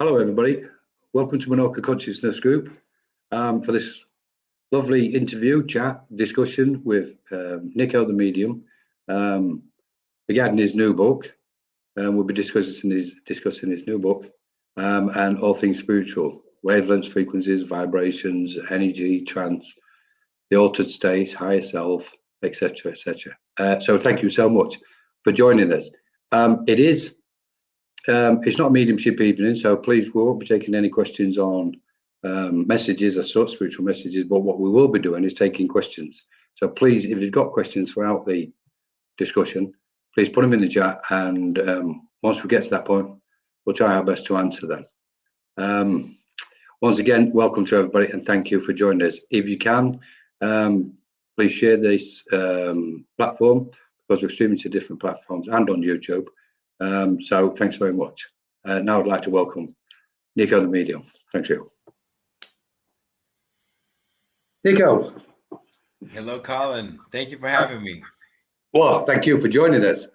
Hello, everybody. Welcome to Menorca Consciousness Group for this lovely interview, chat, discussion with Niko the medium regarding his new book. We'll be discussing his new book and all things spiritual, wavelengths, frequencies, vibrations, energy, trance, the altered states, higher self, etc., etc. So thank you so much for joining us. It's not mediumship evening, so please, we won't be taking any questions on messages as such, spiritual messages, but what we will be doing is taking questions. So please, if you've got questions throughout the discussion, please put them in the chat, and once we get to that point, we'll try our best to answer them. Once again, welcome to everybody, and thank you for joining us. If you can, please share this platform, because we're streaming to different platforms and on YouTube. So thanks very much. Now I'd like to welcome Niko the medium. Thank you. Niko. Hello, Colin. Thank you for having me. Well, thank you for joining us.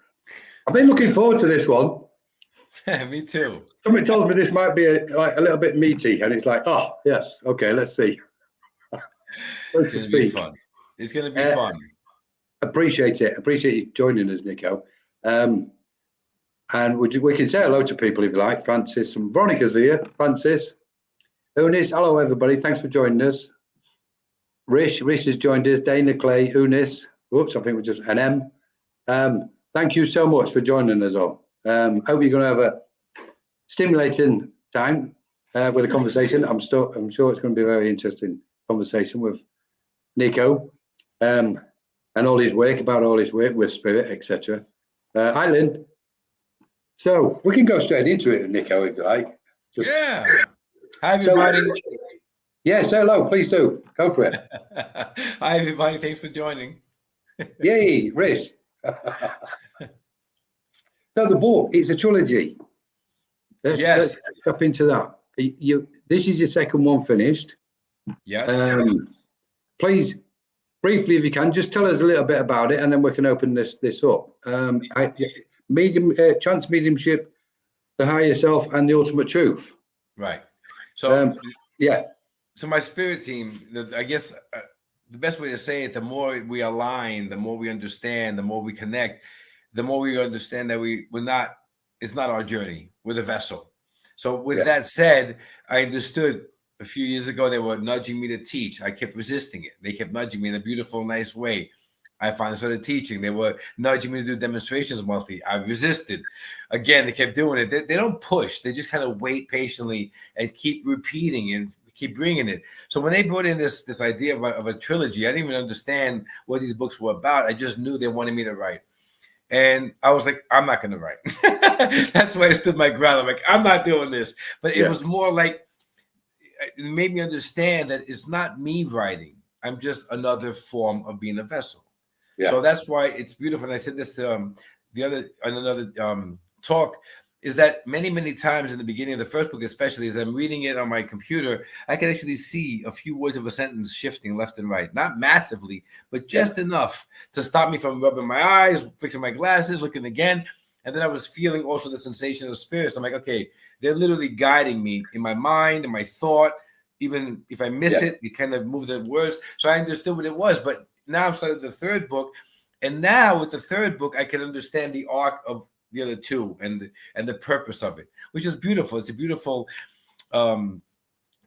I've been looking forward to this one. Me too. Somebody told me this might be a little bit meaty, and it's like, oh, yes, okay, let's see. It's going to be fun. It's going to be fun. Appreciate it. Appreciate you joining us, Niko. And we can say hello to people if you like. Francis and Veronica's here. Francis, Eunice, hello everybody. Thanks for joining us. Rish has joined us. Dana, Clay, Eunice. Whoops, I think we just an M. Thank you so much for joining us all. Hope you're going to have a stimulating time with the conversation. I'm sure it's going to be a very interesting conversation with Niko and all his work with spirit, etc. Hi, Lynn. So we can go straight into it, Niko, if you like. Yeah. Hi, everybody. Yes, hello. Please do. Go for it. Hi, everybody. Thanks for joining. Yay, Rish. So the book, it's a trilogy. Let's step into that. This is your second one finished. Yes. Please, briefly, if you can, just tell us a little bit about it, and then we can open this up. Trance Mediumship, the higher self, and the ultimate truth. Right. So yeah. So my spirit team, I guess the best way to say it, the more we align, the more we understand, the more we connect, the more we understand that it's not our journey. We're the vessel. So with that said, I understood a few years ago they were nudging me to teach. I kept resisting it. They kept nudging me in a beautiful, nice way. I finally started teaching. They were nudging me to do demonstrations monthly. I resisted. Again, they kept doing it. They don't push. They just kind of wait patiently and keep repeating and keep bringing it. So when they brought in this idea of a trilogy, I didn't even understand what these books were about. I just knew they wanted me to write. And I was like, I'm not going to write. That's why I stood my ground. I'm like, I'm not doing this. But it was more like, it made me understand that it's not me writing. I'm just another form of being a vessel. So that's why it's beautiful. And I said this to another talk, is that many times in the beginning of the first book, especially as I'm reading it on my computer, I can actually see a few words of a sentence shifting left and right. Not massively, but just enough to stop me from rubbing my eyes, fixing my glasses, looking again. And then I was feeling also the sensation of spirits. I'm like, okay, they're literally guiding me in my mind, in my thought. Even if I miss it, they kind of move the words. So I understood what it was. But now I'm starting the third book, and now with the third book, I can understand the arc of the other two and the purpose of it, which is beautiful. It's a beautiful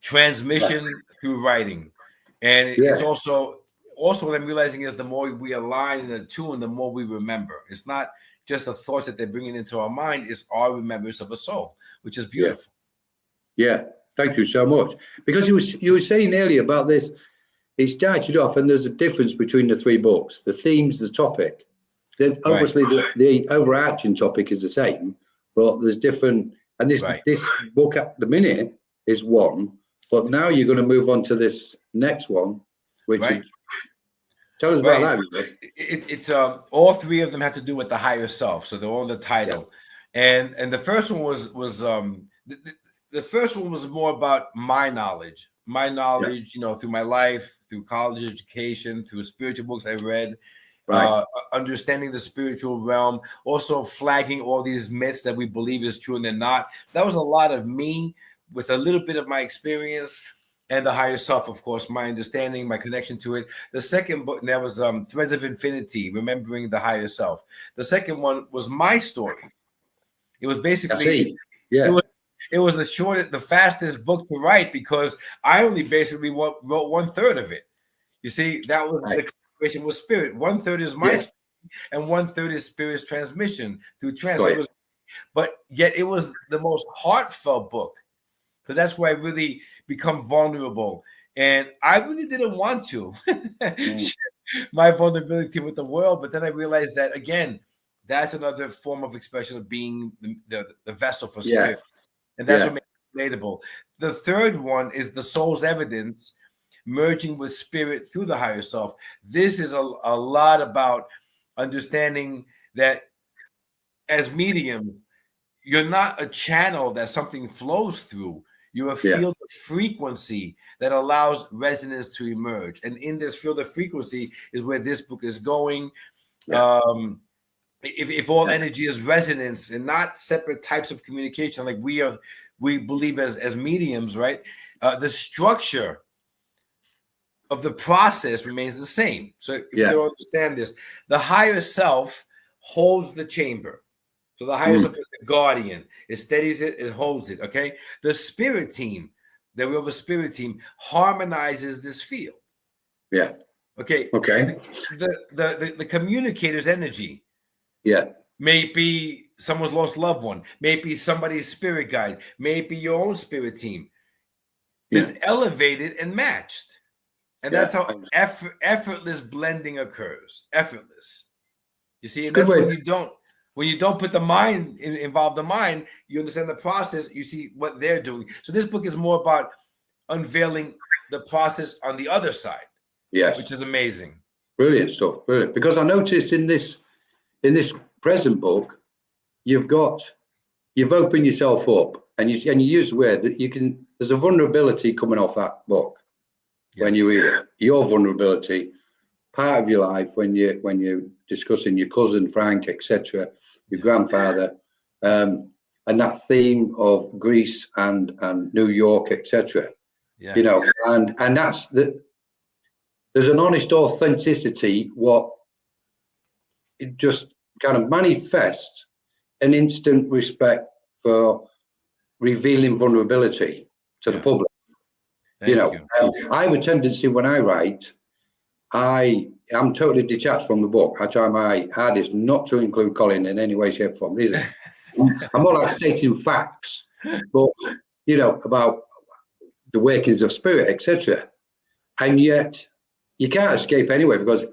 transmission through writing, and it's also what I'm realizing is the more we align and attune, the more we remember. It's not just the thoughts that they're bringing into our mind; it's our remembrance of a soul, which is beautiful. Yeah, thank you so much. Because you were saying earlier about this. It started off, and there's a difference between the three books, the themes, the topic. Then obviously the overarching topic is the same, but there's different. And this book at the minute is one, but now you're going to move on to this next one, which is, tell us about that. It's all three of them have to do with the higher self, so they're all in the title. And the first one was the first one was more about my knowledge, through my life, through college education, through spiritual books I read, understanding the spiritual realm, also flagging all these myths that we believe is true and they're not. That was a lot of me with a little bit of my experience and the higher self, of course, my understanding, my connection to it. The second book, that was Threads of Infinity, Remembering the Higher Self. The second one was my story. It was basically, it was the fastest book to write because I only basically wrote 1/3 of it. You see, that was the collaboration with Spirit. 1/3 is my story, and 1/3 is Spirit's transmission through trance. But yet it was the most heartfelt book, because that's where I really become vulnerable. And I really didn't want to share my vulnerability with the world. But then I realized that, again, that's another form of expression of being the vessel for Spirit. And that's what makes it relatable. The third one is The Soul's Evidence, Merging with Spirit through the Higher Self. This is a lot about understanding that as medium, you're not a channel that something flows through. You're a field of frequency that allows resonance to emerge. And in this field of frequency is where this book is going. If all energy is resonance and not separate types of communication, like we believe as mediums, right? The structure of the process remains the same. So if you don't understand this, the higher self holds the chamber. So the higher self is the guardian. It steadies it, it holds it, okay? The spirit team, the real spirit team, harmonizes this field. Yeah. Okay. Okay. The communicator's energy. Yeah. Maybe someone's lost loved one. Maybe somebody's spirit guide. Maybe your own spirit team is elevated and matched. And that's how effortless blending occurs. Effortless. You see, and that's when you don't put the mind involve the mind, you understand the process, you see what they're doing. So this book is more about unveiling the process on the other side. Yes. Which is amazing. Brilliant stuff. Brilliant. Because I noticed in this present book, you've opened yourself up, and you use the word that there's a vulnerability coming off that book when you read it. Your vulnerability, part of your life when you're discussing your cousin Frank, etc., your grandfather, and that theme of Greece and New York, etc. Yeah. You know, and that's there's an honest authenticity what it just kind of manifests an instant respect for revealing vulnerability to the public. You know, I have a tendency when I write, I'm totally detached from the book. I try my hardest not to include Colin in any way, shape, or form. I'm more like stating facts, but you know, about the workings of spirit, etc. And yet you can't escape anyway, because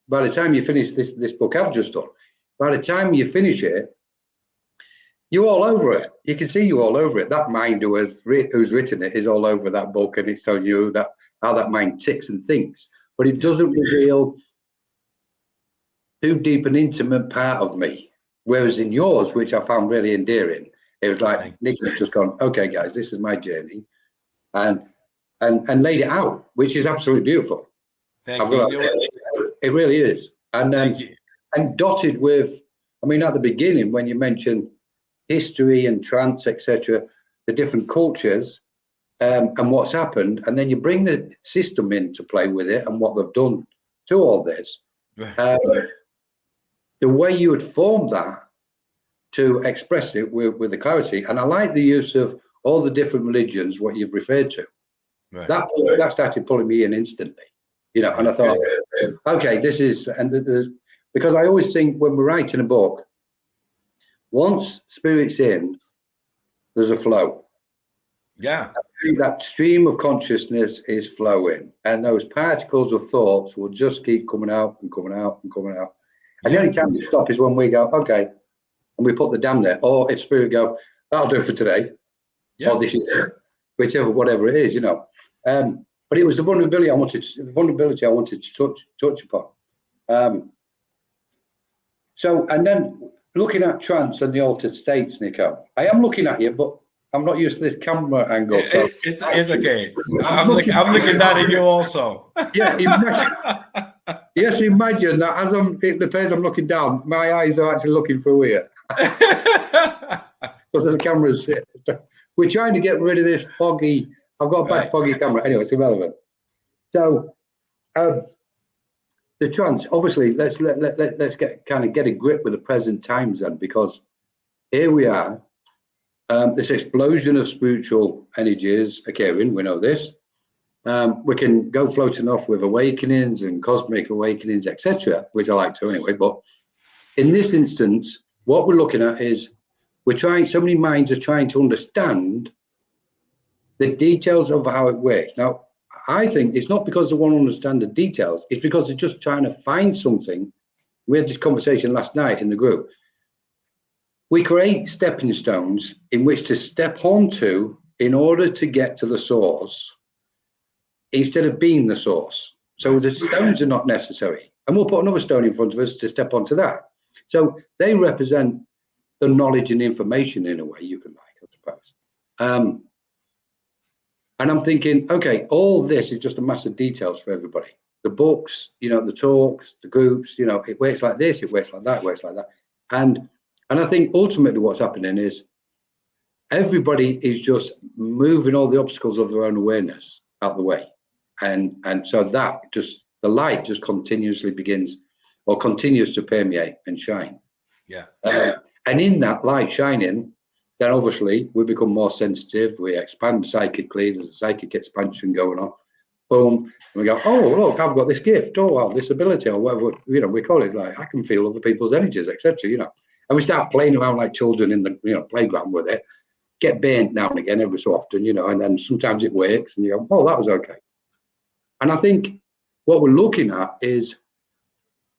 by the time you finish this book I've just done, by the time you finish it, you're all over it. You can see you all over it. That mind who's written it is all over that book, and it's telling you how that mind ticks and thinks. But it doesn't reveal too deep an intimate part of me. Whereas in yours, which I found really endearing, it was like Nikos just gone, okay, guys, this is my journey, and laid it out, which is absolutely beautiful. Thank you. It really is. And and dotted with, I mean, at the beginning when you mentioned history and trance, etc., the different cultures and what's happened, and then you bring the system into play with it and what they've done to all this. The way you would form that to express it with the clarity, and I like the use of all the different religions, what you've referred to. That started pulling me in instantly, you know. And I thought, okay, this is, and there's, because I always think when we're writing a book, once spirit's in, there's a flow. Yeah. That stream of consciousness is flowing, and those particles of thoughts will just keep coming out and coming out and coming out. And the only time we stop is when we go, okay, and we put the dam there, or if spirit go, that'll do for today, or this year, whichever, whatever it is, you know. But it was the vulnerability I wanted to touch upon. So, and then looking at trance and the altered states, Niko, I am looking at you, but I'm not used to this camera angle. So it's okay. I'm looking down at you also. Imagine that as the place I'm looking down, my eyes are actually looking through here. Because the camera's we're trying to get rid of this foggy. I've got a bad foggy camera. Anyway, it's irrelevant. So the trance, obviously, let's get a grip with the present times then, because here we are. This explosion of spiritual energies occurring. We know this. We can go floating off with awakenings and cosmic awakenings, etc., which I like to anyway. But in this instance, what we're looking at is so many minds are trying to understand the details of how it works. Now, I think it's not because they want to understand the details, it's because they're just trying to find something. We had this conversation last night in the group. We create stepping stones in which to step onto in order to get to the source, instead of being the source. So the stones are not necessary. And we'll put another stone in front of us to step onto that. So they represent the knowledge and information in a way, you can like, I suppose. And I'm thinking, okay, all this is just a mass of details for everybody. The books, the talks, the groups, it works like this, it works like that, it works like that. And I think ultimately what's happening is everybody is just moving all the obstacles of their own awareness out the way. And so that just, the light just continuously continues to permeate and shine. Yeah. And in that light shining, then obviously we become more sensitive, we expand psychically, there's a psychic expansion going on. Boom, and we go, oh, look, I've got this gift, oh, well, this ability, or whatever, we call it, like, I can feel other people's energies, etc., And we start playing around like children in the playground with it, get burnt now and again every so often, and then sometimes it works and you go, oh, that was okay. And I think what we're looking at is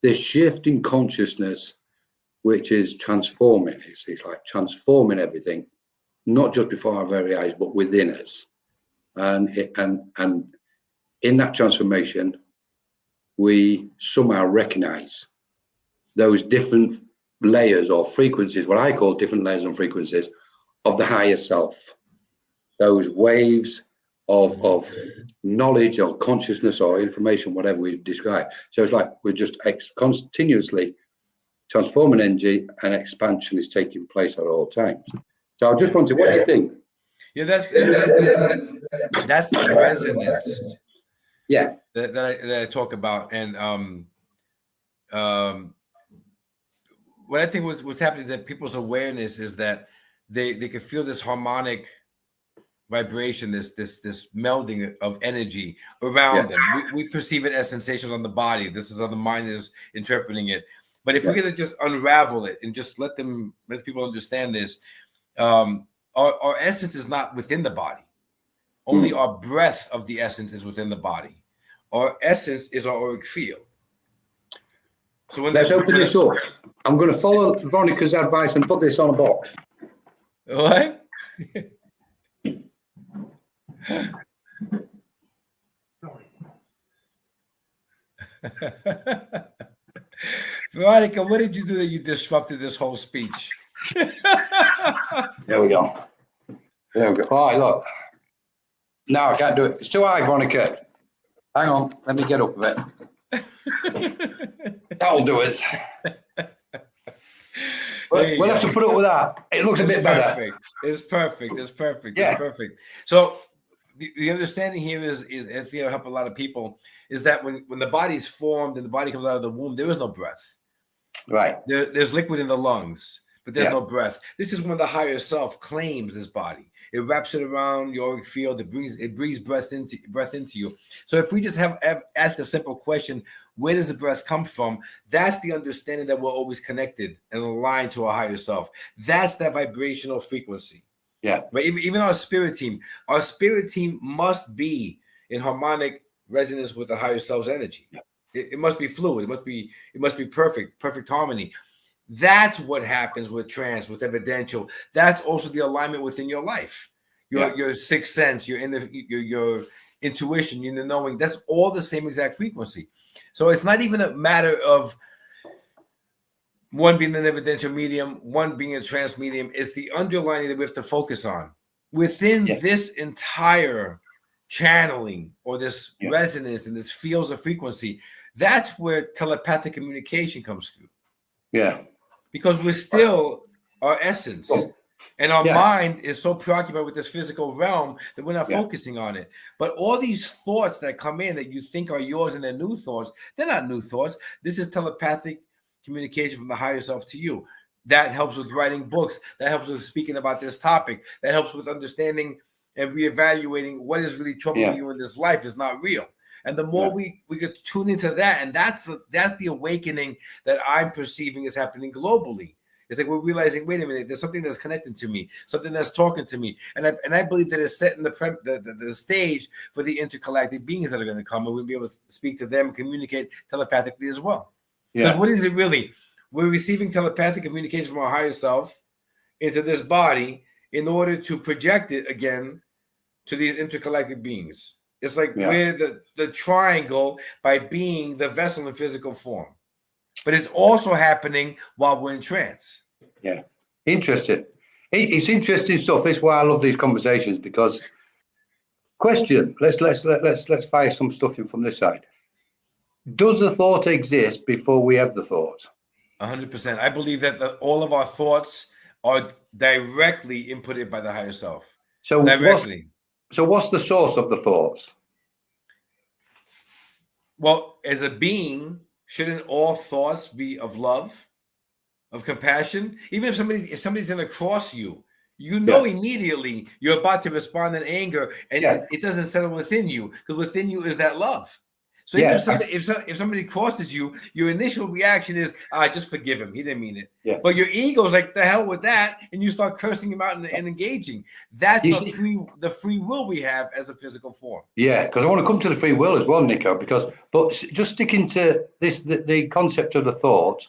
this shift in consciousness, which is transforming. It's like transforming everything, not just before our very eyes, but within us. And in that transformation, we somehow recognize those different layers or frequencies, what I call different layers and frequencies of the higher self, those waves of knowledge or consciousness or information, whatever we describe. So it's like we're just continuously transforming energy, and expansion is taking place at all times. So I just wanted, what do you think? Yeah, that's the resonance. Yeah, that I talk about, and what I think what's happening is that people's awareness is that they can feel this harmonic vibration, this melding of energy around them. We perceive it as sensations on the body. This is how the mind is interpreting it. But if we're gonna just unravel it and just let people understand this, our essence is not within the body. Only our breath of the essence is within the body. Our essence is our auric field. So when let's open this up. I'm going to follow Veronica's advice and put this on a box. What? Veronica, what did you do that you disrupted this whole speech? There we go. There we go. All right, look. No, I can't do it. It's too high, Veronica. Hang on. Let me get up a bit. That'll do us. We'll have to put up with that. It looks a bit better. It's perfect. It's perfect. Yeah. It's perfect. So the understanding here is I think it'll help a lot of people, is that when the body's formed and the body comes out of the womb, there is no breath. Right. There's liquid in the lungs, but there's no breath. This is when the higher self claims this body. It wraps it around your auric field. It breathes breath into you. So if we just ask a simple question, where does the breath come from? That's the understanding that we're always connected and aligned to our higher self. That's that vibrational frequency. Yeah. But even our spirit team must be in harmonic resonance with the higher self's energy. Yeah. It must be fluid. It must be perfect harmony. That's what happens with trance, with evidential. That's also the alignment within your life, your sixth sense, your intuition, your knowing. That's all the same exact frequency. So it's not even a matter of one being an evidential medium, one being a trance medium. It's the underlining that we have to focus on within this entire channeling or this resonance and this fields of frequency. That's where telepathic communication comes through. Yeah. Because we're still our essence. And our mind is so preoccupied with this physical realm that we're not focusing on it. But all these thoughts that come in that you think are yours and they're new thoughts, they're not new thoughts. This is telepathic communication from the higher self to you. That helps with writing books. That helps with speaking about this topic. That helps with understanding and reevaluating what is really troubling you in this life is not real. And the more we could tune into that, and that's the awakening that I'm perceiving is happening globally. It's like we're realizing, wait a minute, there's something that's connecting to me, something that's talking to me, and I believe that it's setting the stage for the intergalactic beings that are going to come, and we'll be able to speak to them, and communicate telepathically as well. Because what is it really? We're receiving telepathic communication from our higher self into this body in order to project it again to these intergalactic beings. It's like we're the triangle by being the vessel in physical form. But it's also happening while we're in trance. Yeah. Interesting. It's interesting stuff. This is why I love these conversations, because question, let's fire some stuff in from this side. Does the thought exist before we have the thought? 100%. I believe that all of our thoughts are directly inputted by the higher self. So directly. What's the source of the thoughts? Well, as a being, shouldn't all thoughts be of love, of compassion? Even if somebody's going to cross you, you know immediately you're about to respond in anger, and it doesn't settle within you, because within you is that love. So if somebody crosses you, your initial reaction is, just forgive him. He didn't mean it. Yeah. But your ego's like, the hell with that, and you start cursing him out and engaging. That's the free will we have as a physical form. Yeah, because I want to come to the free will as well, Niko, but just sticking to this, the concept of the thought,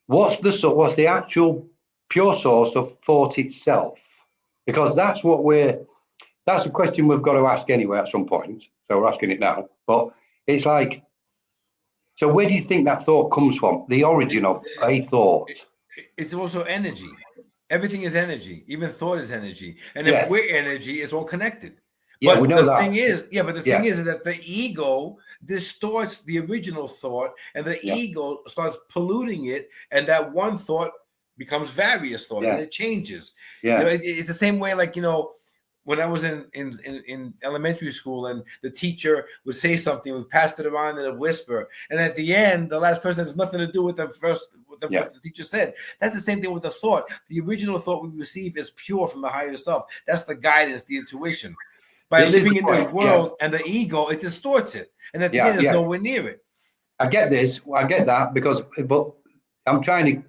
what's the actual pure source of thought itself? Because that's a question we've got to ask anyway at some point. So we're asking it now. But it's like, so where do you think that thought comes from? The origin of a thought? It's also energy. Everything is energy. Even thought is energy. And if we're energy, it's all connected. Yeah, but we know the thing is, thing is that the ego distorts the original thought, and the ego starts polluting it, and that one thought becomes various thoughts, and it changes. Yeah. It's the same way, like, when I was in elementary school, and the teacher would say something, we passed it around in a whisper, and at the end, the last person has nothing to do with what the teacher said. That's the same thing with the thought. The original thought we receive is pure from the higher self. That's the guidance, the intuition. By living in this world and the ego, it distorts it, and at the end, it's nowhere near it. I get this. I get that, but I'm trying to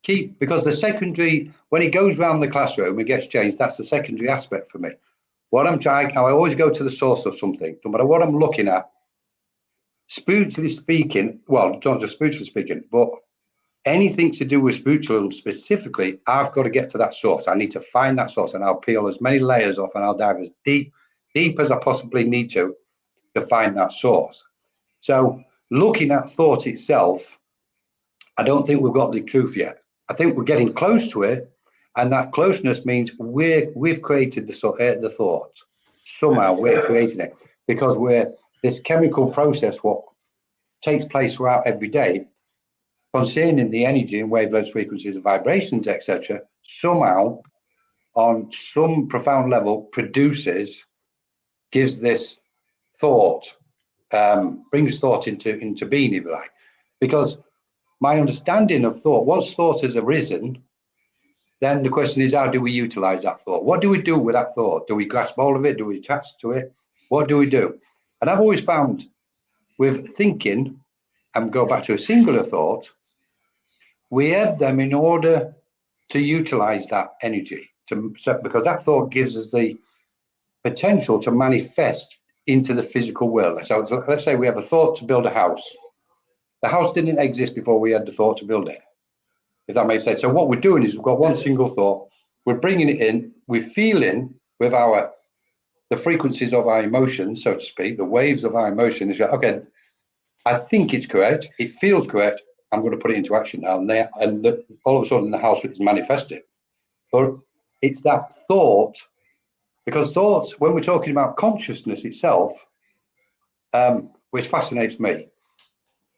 keep, because the secondary, when it goes around the classroom, it gets changed. That's the secondary aspect for me. What I'm trying, I always go to the source of something, no matter what I'm looking at. Spiritually speaking, well, not just spiritually speaking, but anything to do with spiritualism specifically, I've got to get to that source. I need to find that source, and I'll peel as many layers off, and I'll dive as deep as I possibly need to find that source. So looking at thought itself, I don't think we've got the truth yet. I think we're getting close to it, and that closeness means we've created the thought. Somehow we're creating it, because we're this chemical process what takes place throughout every day concerning the energy and wavelengths, frequencies, and vibrations, etc. Somehow, on some profound level, gives this thought, brings thought into being, if you like. Because my understanding of thought, once thought has arisen, then the question is, how do we utilize that thought? What do we do with that thought? Do we grasp hold of it? Do we attach to it? What do we do? And I've always found with thinking, and go back to a singular thought, we have them in order to utilize that energy, because that thought gives us the potential to manifest into the physical world. So let's say we have a thought to build a house. The house didn't exist before we had the thought to build it, if that makes sense. So what we're doing is we've got one single thought, we're bringing it in, we're feeling with the frequencies of our emotions, so to speak, the waves of our emotions. Okay, I think it's correct, it feels correct, I'm going to put it into action now, and all of a sudden the house is manifested. But it's that thought, because thoughts, when we're talking about consciousness itself, which fascinates me,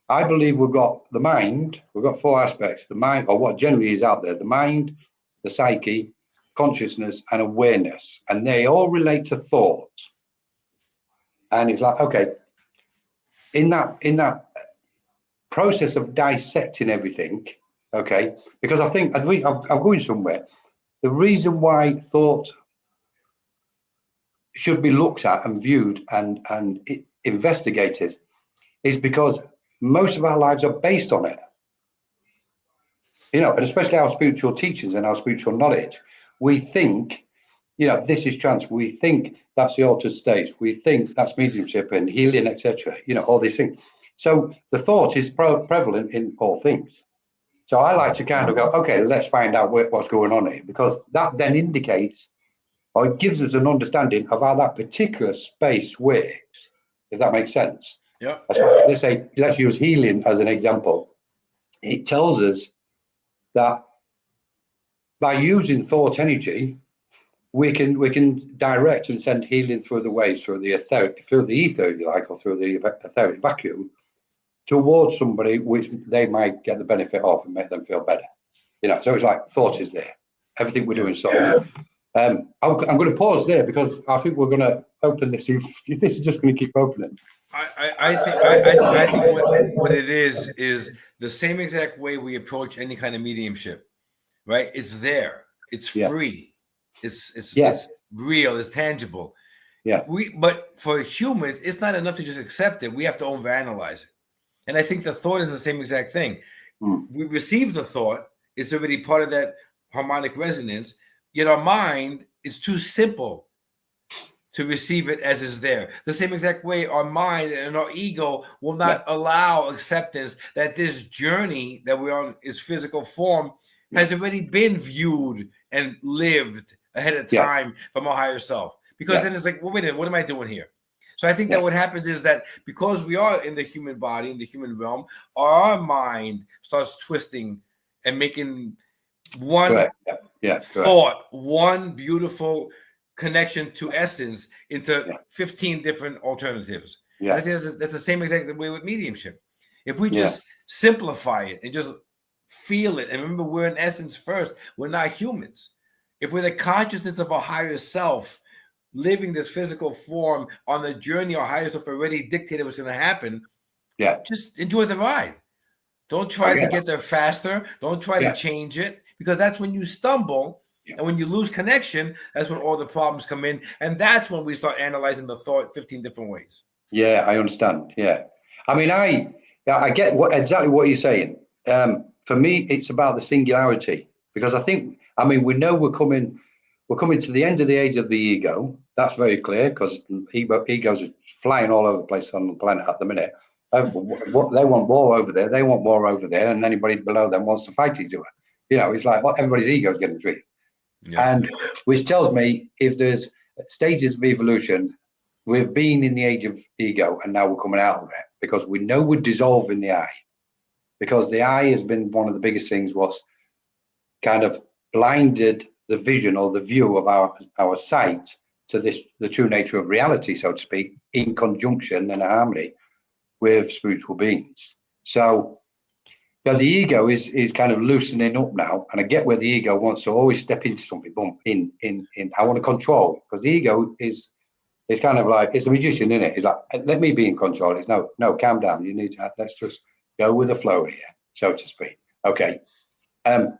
I believe we've got the mind, we've got four aspects, the mind, or what generally is out there, the mind, the psyche, consciousness, and awareness, and they all relate to thought. And it's like, okay, in that process of dissecting everything, okay, because I think I'm going somewhere. The reason why thought should be looked at and viewed and investigated is because most of our lives are based on it. You know, and especially our spiritual teachings and our spiritual knowledge. We think, you know, this is trance. We think that's the altered state. We think that's mediumship and healing, etc. You know, all these things. So the thought is prevalent in all things. So I like to kind of go, okay, let's find out what's going on here, because that then indicates, or it gives us an understanding of how that particular space works, if that makes sense. Yeah. Let's use healing as an example. It tells us that by using thought energy, we can direct and send healing through the waves, through the ether, if you like, or through the etheric vacuum, towards somebody which they might get the benefit of and make them feel better. You know, so it's like thought is there. Everything we're doing. So I'm going to pause there because I think we're going to open this. If this is just going to keep opening. I think what it is the same exact way we approach any kind of mediumship, right? It's there. It's free. It's real. It's tangible. Yeah. But for humans, it's not enough to just accept it. We have to overanalyze it. And I think the thought is the same exact thing. We receive the thought. It's already part of that harmonic resonance. Yet our mind is too simple to receive it as is there. The same exact way our mind and our ego will not allow acceptance that this journey that we're on is physical form has already been viewed and lived ahead of time from our higher self. Because then it's like, well, wait a minute, what am I doing here? So I think that what happens is that because we are in the human body, in the human realm, our mind starts twisting and making one thought, one beautiful connection to essence into 15 different alternatives. And I think that's the same exact way with mediumship. If we just simplify it and just feel it, and remember, we're in essence first, we're not humans. If we're the consciousness of our higher self, living this physical form on the journey our higher self already dictated what's going to happen, just enjoy the ride. Don't try to get there faster. Don't try to change it, because that's when you stumble. And when you lose connection, that's when all the problems come in. And that's when we start analyzing the thought 15 different ways. Yeah, I understand. Yeah. I mean, I get exactly what you're saying. For me, it's about the singularity, because we know we're coming to the end of the age of the ego. That's very clear, because egos are flying all over the place on the planet at the minute. They want war over there. They want war over there. And anybody below them wants to fight each other. You know, it's like everybody's ego is getting treated. And which tells me, if there's stages of evolution, we've been in the age of ego and now we're coming out of it, because we know we're dissolving the I, because the I has been one of the biggest things what's kind of blinded the vision or the view of our sight to the true nature of reality, so to speak, in conjunction and harmony with spiritual beings. So the ego is kind of loosening up now, and I get where the ego wants to always step into something. Boom, in. I want to control, because the ego is kind of like, it's a magician, isn't it? It's like, let me be in control. It's no, calm down. You need to, let's just go with the flow here, so to speak. Okay, and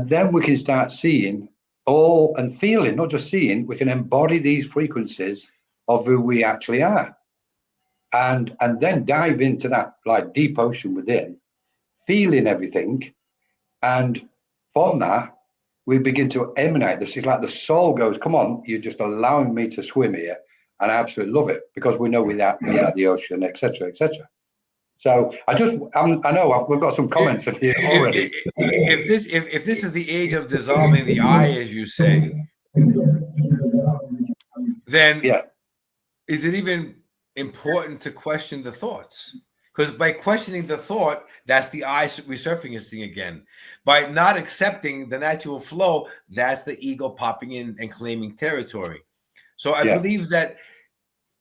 then we can start seeing all and feeling, not just seeing. We can embody these frequencies of who we actually are, and then dive into that like deep ocean within, feeling everything, and from that we begin to emanate this. It's like the soul goes, come on, you're just allowing me to swim here, and I absolutely love it, because we know without the ocean, etc., etc. So I know we've got some comments in here already. If this is the age of dissolving the I, as you say, then is it even important to question the thoughts? Because by questioning the thought, that's the I resurfacing again. By not accepting the natural flow, that's the ego popping in and claiming territory. So I believe that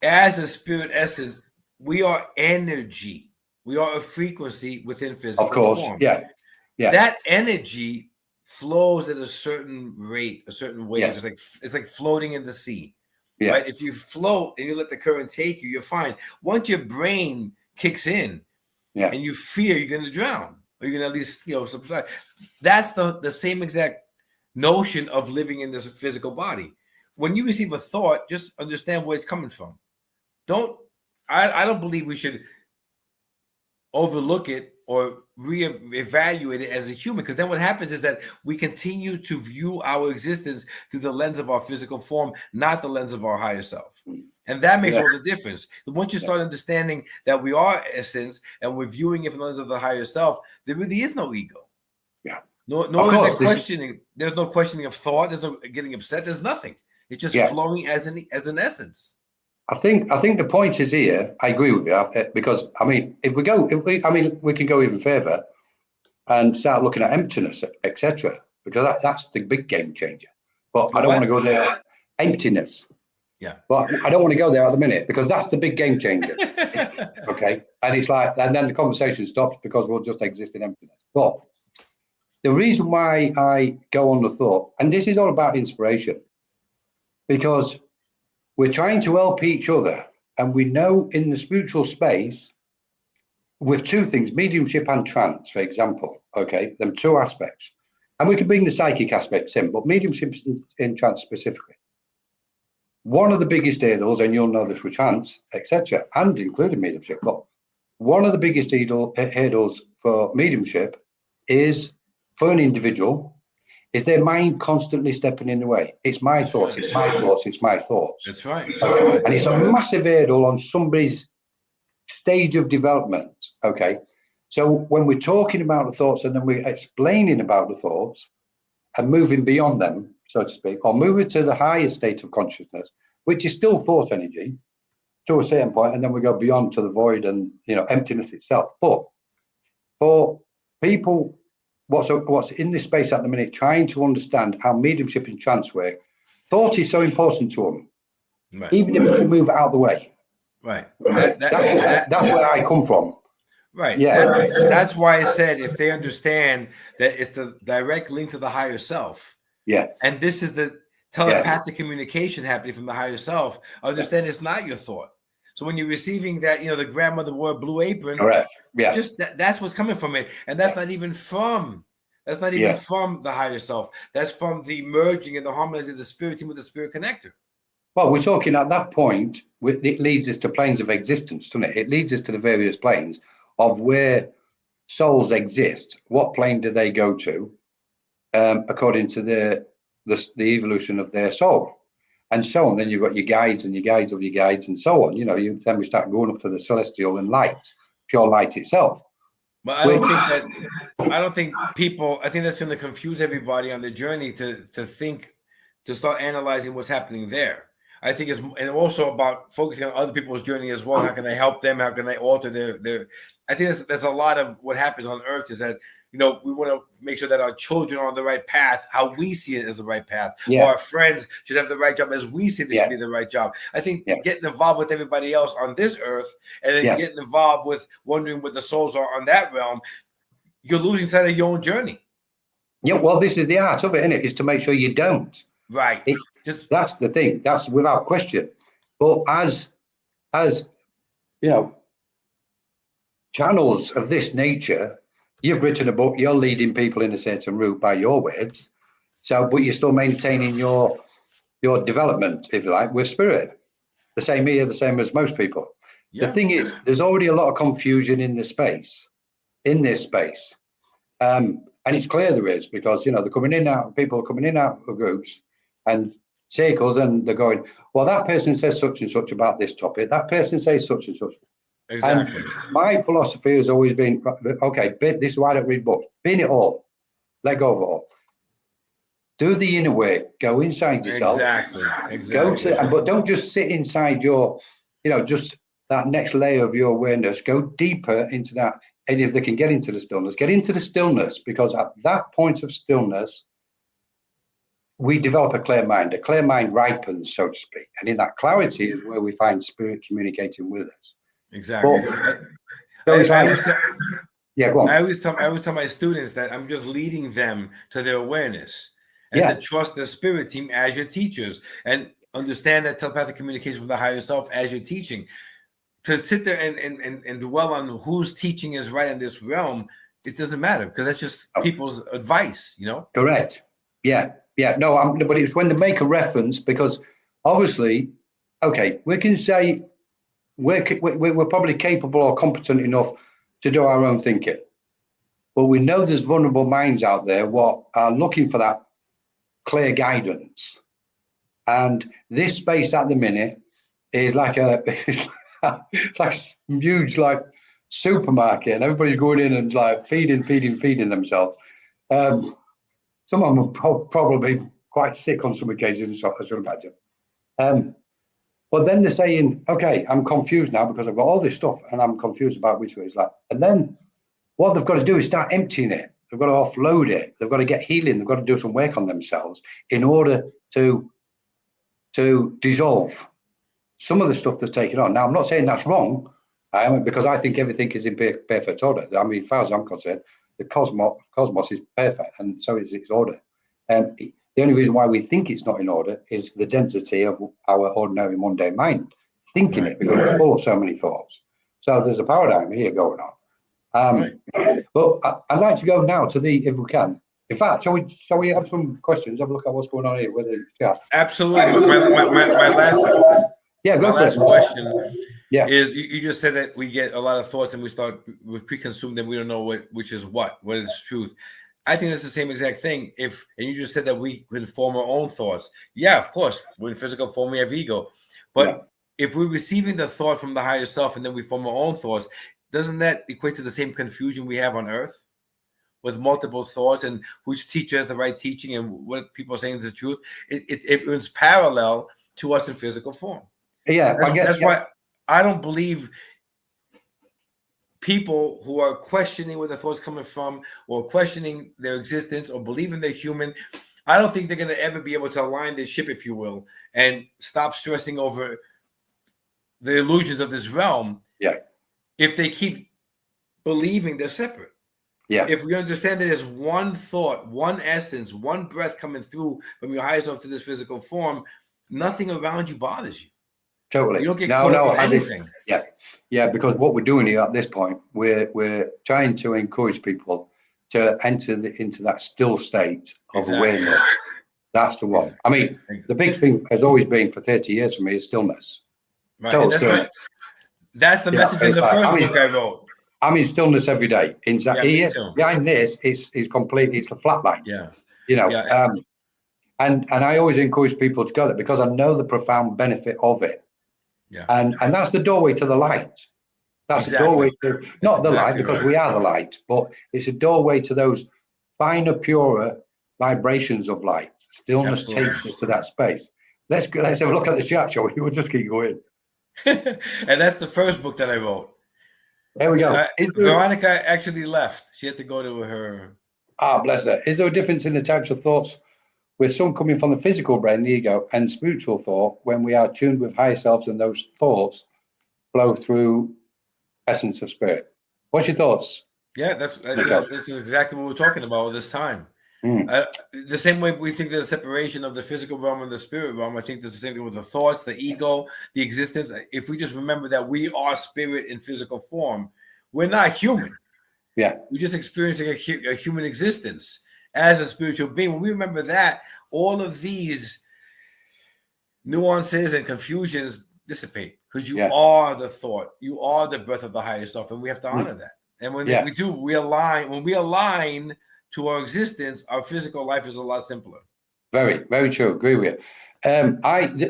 as a spirit essence, we are energy. We are a frequency within physical form. Yeah. That energy flows at a certain rate, a certain wave. Yes. It's like floating in the sea. Yeah. Right? If you float and you let the current take you, you're fine. Once your brain kicks in, Yeah. and you fear you're going to drown, or you're going to at least, subside. That's the same exact notion of living in this physical body. When you receive a thought, just understand where it's coming from. I don't believe we should overlook it or reevaluate it as a human, because then what happens is that we continue to view our existence through the lens of our physical form, not the lens of our higher self. And that makes all the difference. Once you start understanding that we are essence and we're viewing it from the lens of the higher self, there really is no ego. Yeah. Nor is there questioning. There's no questioning of thought. There's no getting upset. There's nothing. It's just flowing as an essence. I think the point is here. I agree with you, because we can go even further and start looking at emptiness, etc. Because that's the big game changer. But I don't want to go there. Emptiness. Yeah. But I don't want to go there at the minute, because that's the big game changer. Okay. And it's like, and then the conversation stops because we'll just exist in emptiness. But the reason why I go on the thought, and this is all about inspiration, because we're trying to help each other. And we know in the spiritual space, with two things, mediumship and trance, for example, okay, them two aspects. And we can bring the psychic aspects in, but mediumship in trance specifically. One of the biggest hurdles, and you'll know this with trance, etc., and including mediumship, but one of the biggest hurdles for mediumship is, for an individual, is their mind constantly stepping in the way. It's my thoughts, it's my thoughts, it's my thoughts. That's right. And it's a massive hurdle on somebody's stage of development, okay? So when we're talking about the thoughts and then we're explaining about the thoughts and moving beyond them, so to speak, or moving to the higher state of consciousness, which is still thought energy to a certain point, and then we go beyond to the void and emptiness itself. But for people, what's in this space at the minute, trying to understand how mediumship and trance work, thought is so important to them, right. Even if we move out of the way. Right. That's where I come from. Right. Yeah. That's why I said if they understand that it's the direct link to the higher self. Yeah. And this is the telepathic communication happening from the higher self. Understand it's not your thought. So when you're receiving that, the grandmother wore a blue apron. Correct. Yeah. Just that's what's coming from it. And that's not even from from the higher self. That's from the merging and the harmonizing of the spirit team with the spirit connector. Well, we're talking at that point, it leads us to planes of existence, doesn't it? It leads us to the various planes of where souls exist. What plane do they go to, according to the evolution of their soul, and so on. Then you've got your guides and your guides of your guides, and so on. Then we start going up to the celestial and light, pure light itself. But I don't think people. I think that's going to confuse everybody on the journey to start analyzing what's happening there. I think and also about focusing on other people's journey as well. How can I help them? How can I alter their? I think there's a lot of what happens on Earth is that we want to make sure that our children are on the right path, how we see it as the right path. Yeah. Or our friends should have the right job as we see this should be the right job. I think getting involved with everybody else on this earth and then getting involved with wondering what the souls are on that realm, you're losing sight of your own journey. Yeah, well, this is the art of it, isn't it? Is to make sure you don't. Right. That's the thing. That's without question. But as channels of this nature, you've written a book, you're leading people in a certain route by your words. So, but you're still maintaining your development, if you like, with spirit. The same here, the same as most people. Yeah. The thing is, there's already a lot of confusion in this space. And it's clear there is, because they're coming in out, people are coming in out of groups and circles, and they're going, well, that person says such and such about this topic, that person says such and such. Exactly. And my philosophy has always been, okay, this is why I don't read books. Be in it all. Let go of it all. Do the inner work. Go inside yourself. Exactly. But don't just sit inside your, just that next layer of your awareness. Go deeper into that. And if they can get into the stillness, because at that point of stillness, we develop a clear mind. A clear mind ripens, so to speak. And in that clarity is where we find spirit communicating with us. Exactly. Yeah, go on. I always tell my students that I'm just leading them to their awareness and to trust the spirit team as your teachers and understand that telepathic communication with the higher self as you're teaching. To sit there and dwell on whose teaching is right in this realm, it doesn't matter because that's just people's advice, you know? Correct. Yeah. No, but it's when they make a reference, because obviously, okay, we can say we're probably capable or competent enough to do our own thinking. But we know there's vulnerable minds out there what are looking for that clear guidance. And this space at the minute is like it's like a huge supermarket, and everybody's going in and like feeding themselves. Some of them are probably quite sick on some occasions, I should imagine. But then they're saying, okay, I'm confused now because I've got all this stuff and I'm confused about which way it's like. And then what they've got to do is start emptying it. They've got to offload it. They've got to get healing. They've got to do some work on themselves in order to dissolve some of the stuff that's taken on. Now, I'm not saying that's wrong, because I think everything is in perfect order. I mean, as far as I'm concerned, the cosmos is perfect, and so is its order. The only reason why we think it's not in order is the density of our ordinary mundane mind thinking it, because it's full of so many thoughts. So there's a paradigm here going on. But I'd like to go now to if we can. In fact, shall we have some questions? Have a look at what's going on here. Absolutely. My last question is you just said that we get a lot of thoughts and we preconsume that we don't know which is what is truth. I think that's the same exact thing. And you just said that we can form our own thoughts. Yeah, of course. We're in physical form, we have ego. But if we're receiving the thought from the higher self and then we form our own thoughts, doesn't that equate to the same confusion we have on Earth with multiple thoughts and which teacher has the right teaching and what people are saying is the truth? It runs parallel to us in physical form. Yeah, that's why I don't believe people who are questioning where the thoughts coming from or questioning their existence or believing they're human. I don't think they're going to ever be able to align their ship, if you will, and stop stressing over the illusions of this realm. Yeah. If they keep believing they're separate. Yeah. If we understand that there's one thought, one essence, one breath coming through from your higher self to this physical form, nothing around you bothers you. Totally. You don't get caught up in anything. Yeah, because what we're doing here at this point, we're trying to encourage people to enter into that still state of awareness. That's the one. I mean, the big thing has always been for 30 years for me is stillness. Right. That's the message in the first book I wrote. I'm in stillness every day. Behind this is completely, it's a flat line. And I always encourage people to go there because I know the profound benefit of it. Yeah. And that's the doorway to the light. That's the doorway to not the light, because we are the light, but it's a doorway to those finer, purer vibrations of light. Stillness takes us to that space. Let's have a look at the chat, shall we? We'll just keep going. And that's the first book that I wrote. There we go. Veronica actually left. She had to go to her. Bless her. Is there a difference in the types of thoughts, with some coming from the physical brain, the ego, and spiritual thought, when we are tuned with higher selves and those thoughts flow through essence of spirit? What's your thoughts? Yeah, this is exactly what we're talking about all this time. The same way we think there's a separation of the physical realm and the spirit realm, I think there's the same thing with the thoughts, the ego, the existence. If we just remember that we are spirit in physical form, we're not human. Yeah, we're just experiencing a human existence as a spiritual being. When we remember that, all of these nuances and confusions dissipate because you are the thought, you are the breath of the higher self, and we have to honor that. And when we align to our existence, our physical life is a lot simpler. Very, very true. Agree with you.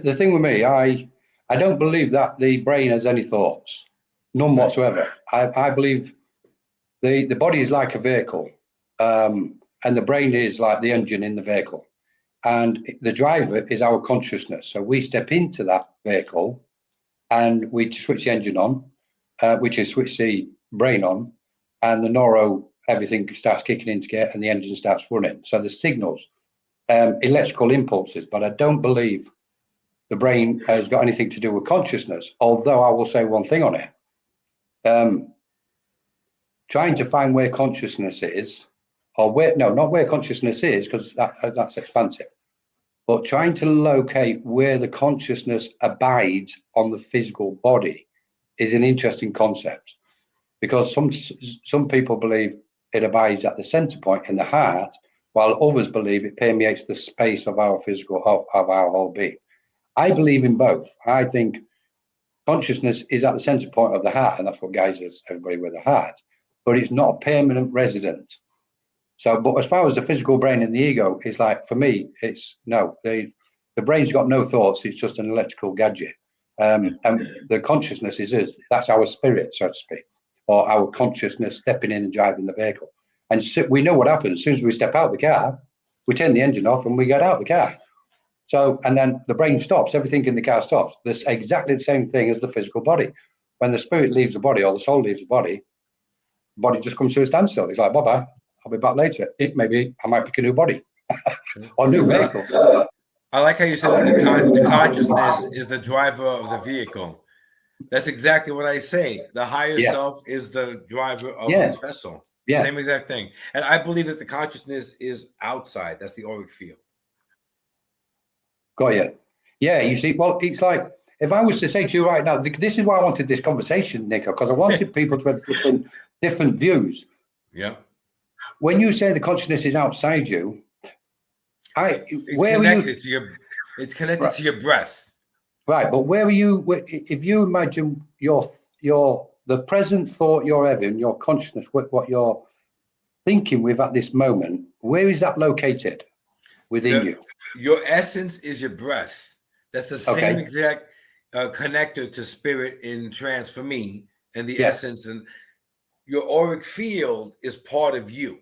The thing with me, I don't believe that the brain has any thoughts, none whatsoever. I believe the body is like a vehicle, and the brain is like the engine in the vehicle, and the driver is our consciousness. So we step into that vehicle, and we switch the engine on, which is switch the brain on, and the neuro. Everything starts kicking into gear and the engine starts running. So the signals, electrical impulses, but I don't believe the brain has got anything to do with consciousness. Although I will say one thing on it. trying to find where consciousness is, or where, no, not where consciousness is, because that's expansive, but trying to locate where the consciousness abides on the physical body is an interesting concept, because some people believe it abides at the center point in the heart, while others believe it permeates the space of our physical, of our whole being. I believe in both. I think consciousness is at the center point of the heart, and that's what guides us, everybody with a heart, but it's not a permanent resident. So, but as far as the physical brain and the ego, it's like, for me, it's no, the brain's got no thoughts, it's just an electrical gadget. And the consciousness is that's our spirit, so to speak, or our consciousness stepping in and driving the vehicle. And so we know what happens. As soon as we step out of the car, we turn the engine off and we get out of the car. So, and then the brain stops, everything in the car stops. There's exactly the same thing as the physical body. When the spirit leaves the body, or the soul leaves the body just comes to a standstill. It's like, bye-bye, I'll be back later. Maybe I might pick a new body or new vehicle. I like how you said that the consciousness is the driver of the vehicle. That's exactly what I say. The higher self is the driver of this vessel. Yeah. Same exact thing. And I believe that the consciousness is outside. That's the auric field. Got you. Yeah, you see, well, it's like, if I was to say to you right now, this is why I wanted this conversation, Niko, because I wanted people to have different views. Yeah. When you say the consciousness is outside you, it's connected to your breath. Right, but where are you? If you imagine the present thought you're having, your consciousness, what you're thinking with at this moment, where is that located within you? Your essence is your breath. That's the same exact connector to spirit in trance for me, and the essence, and your auric field is part of you.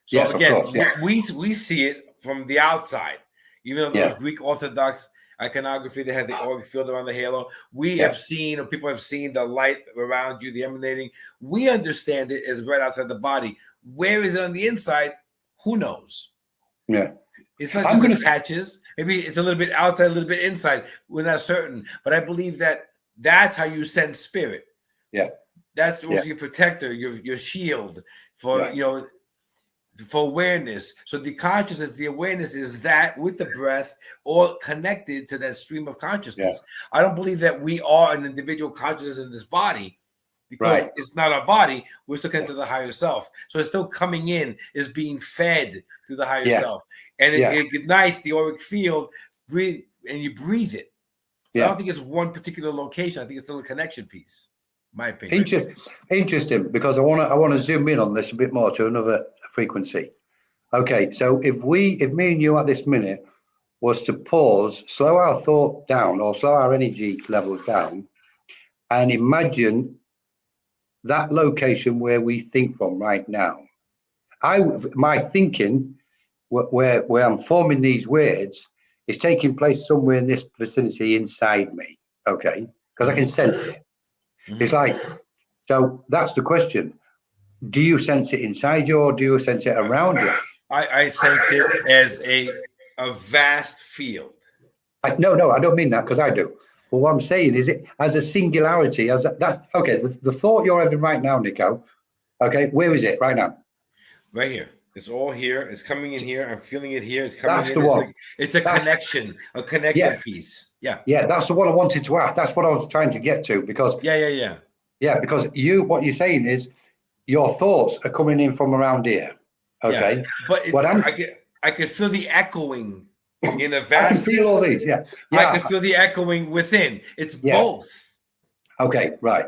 So yes, again, of course, we see it from the outside. Even though those Greek Orthodox iconography, they had the auric field around the halo. We have seen, or people have seen, the light around you, the emanating. We understand it as right outside the body. Where is it on the inside? Who knows? Yeah. It's not just attaches. Maybe it's a little bit outside, a little bit inside. We're not certain. But I believe that that's how you sense spirit. Yeah. That's also your protector, your shield for, for awareness. So the consciousness, the awareness is that with the breath, or connected to that stream of consciousness. I don't believe that we are an individual consciousness in this body, because it's not our body. We're still connected to the higher self. So it's still coming in, is being fed through the higher self. And it ignites the auric field, and you breathe it. So I don't think it's one particular location. I think it's still a connection piece, my opinion. Interesting, because I want to zoom in on this a bit more to another frequency. Okay, so if me and you at this minute was to pause, slow our thought down, or slow our energy levels down, and imagine that location where we think from right now. My thinking, where I'm forming these words, is taking place somewhere in this vicinity inside me. Okay, because I can sense it. It's like, so that's the question. Do you sense it inside you, or do you sense it around you? I sense it as a vast field. No, I don't mean that, because I do. But what I'm saying is, it as a singularity, as that. Okay, the thought you're having right now, Niko. Okay, where is it right now? Right here. It's all here. It's coming in here. I'm feeling it here. It's coming in. The one. It's a connection piece. Yeah. Yeah, that's the one I wanted to ask. That's what I was trying to get to, because Yeah, because what you're saying is your thoughts are coming in from around here. Okay. Yeah, but I could feel the echoing in the vastness. I can feel all these, I can feel the echoing within. It's both. Okay, right.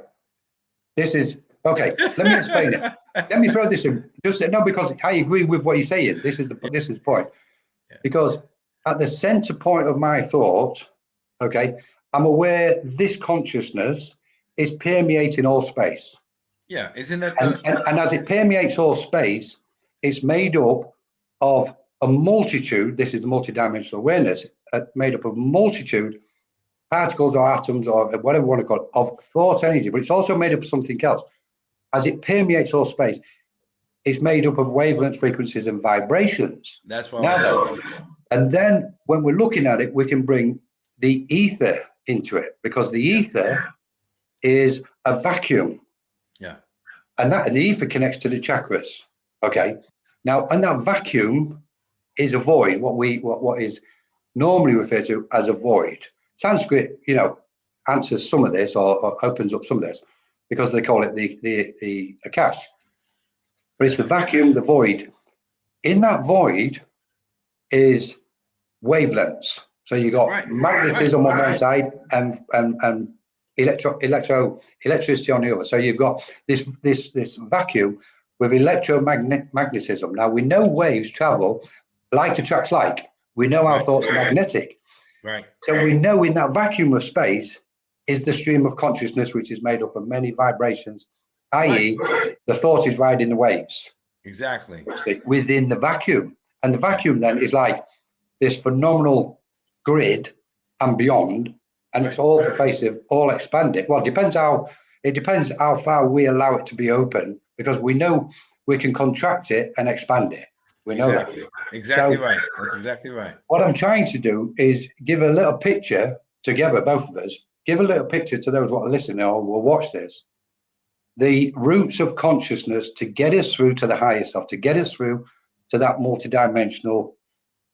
This is okay. Let me explain it. Let me throw this in. Because I agree with what you're saying. This is the point. Yeah. Because at the center point of my thought, okay, I'm aware this consciousness is permeating all space. Yeah, isn't that? And as it permeates all space, it's made up of a multitude. This is the multidimensional awareness, made up of a multitude particles or atoms or whatever you want to call it, of thought energy. But it's also made up of something else. As it permeates all space, it's made up of wavelengths, frequencies, and vibrations. That's what. And then when we're looking at it, we can bring the ether into it, because the ether is a vacuum. Yeah. and the ether connects to the chakras. Okay. Now, and that vacuum is a void. What is normally referred to as a void. Sanskrit, answers some of this or opens up some of this because they call it the akash. But it's the vacuum, the void. In that void is wavelengths. So you got magnetism on one side and electricity on the other. So you've got this vacuum with electromagnetism. Now we know waves travel like attracts like. We know our thoughts are magnetic. Right. So we know in that vacuum of space is the stream of consciousness, which is made up of many vibrations, i.e., the thought is riding the waves. Exactly. Within the vacuum. And the vacuum then is like this phenomenal grid and beyond, and it's all pervasive, all expanded. Well, it depends how far we allow it to be open, because we know we can contract it and expand it. We know that. Exactly right. That's exactly right. What I'm trying to do is give a little picture together, both of us, give a little picture to those who are listening or will watch this, the roots of consciousness to get us through to the higher self, to get us through to that multidimensional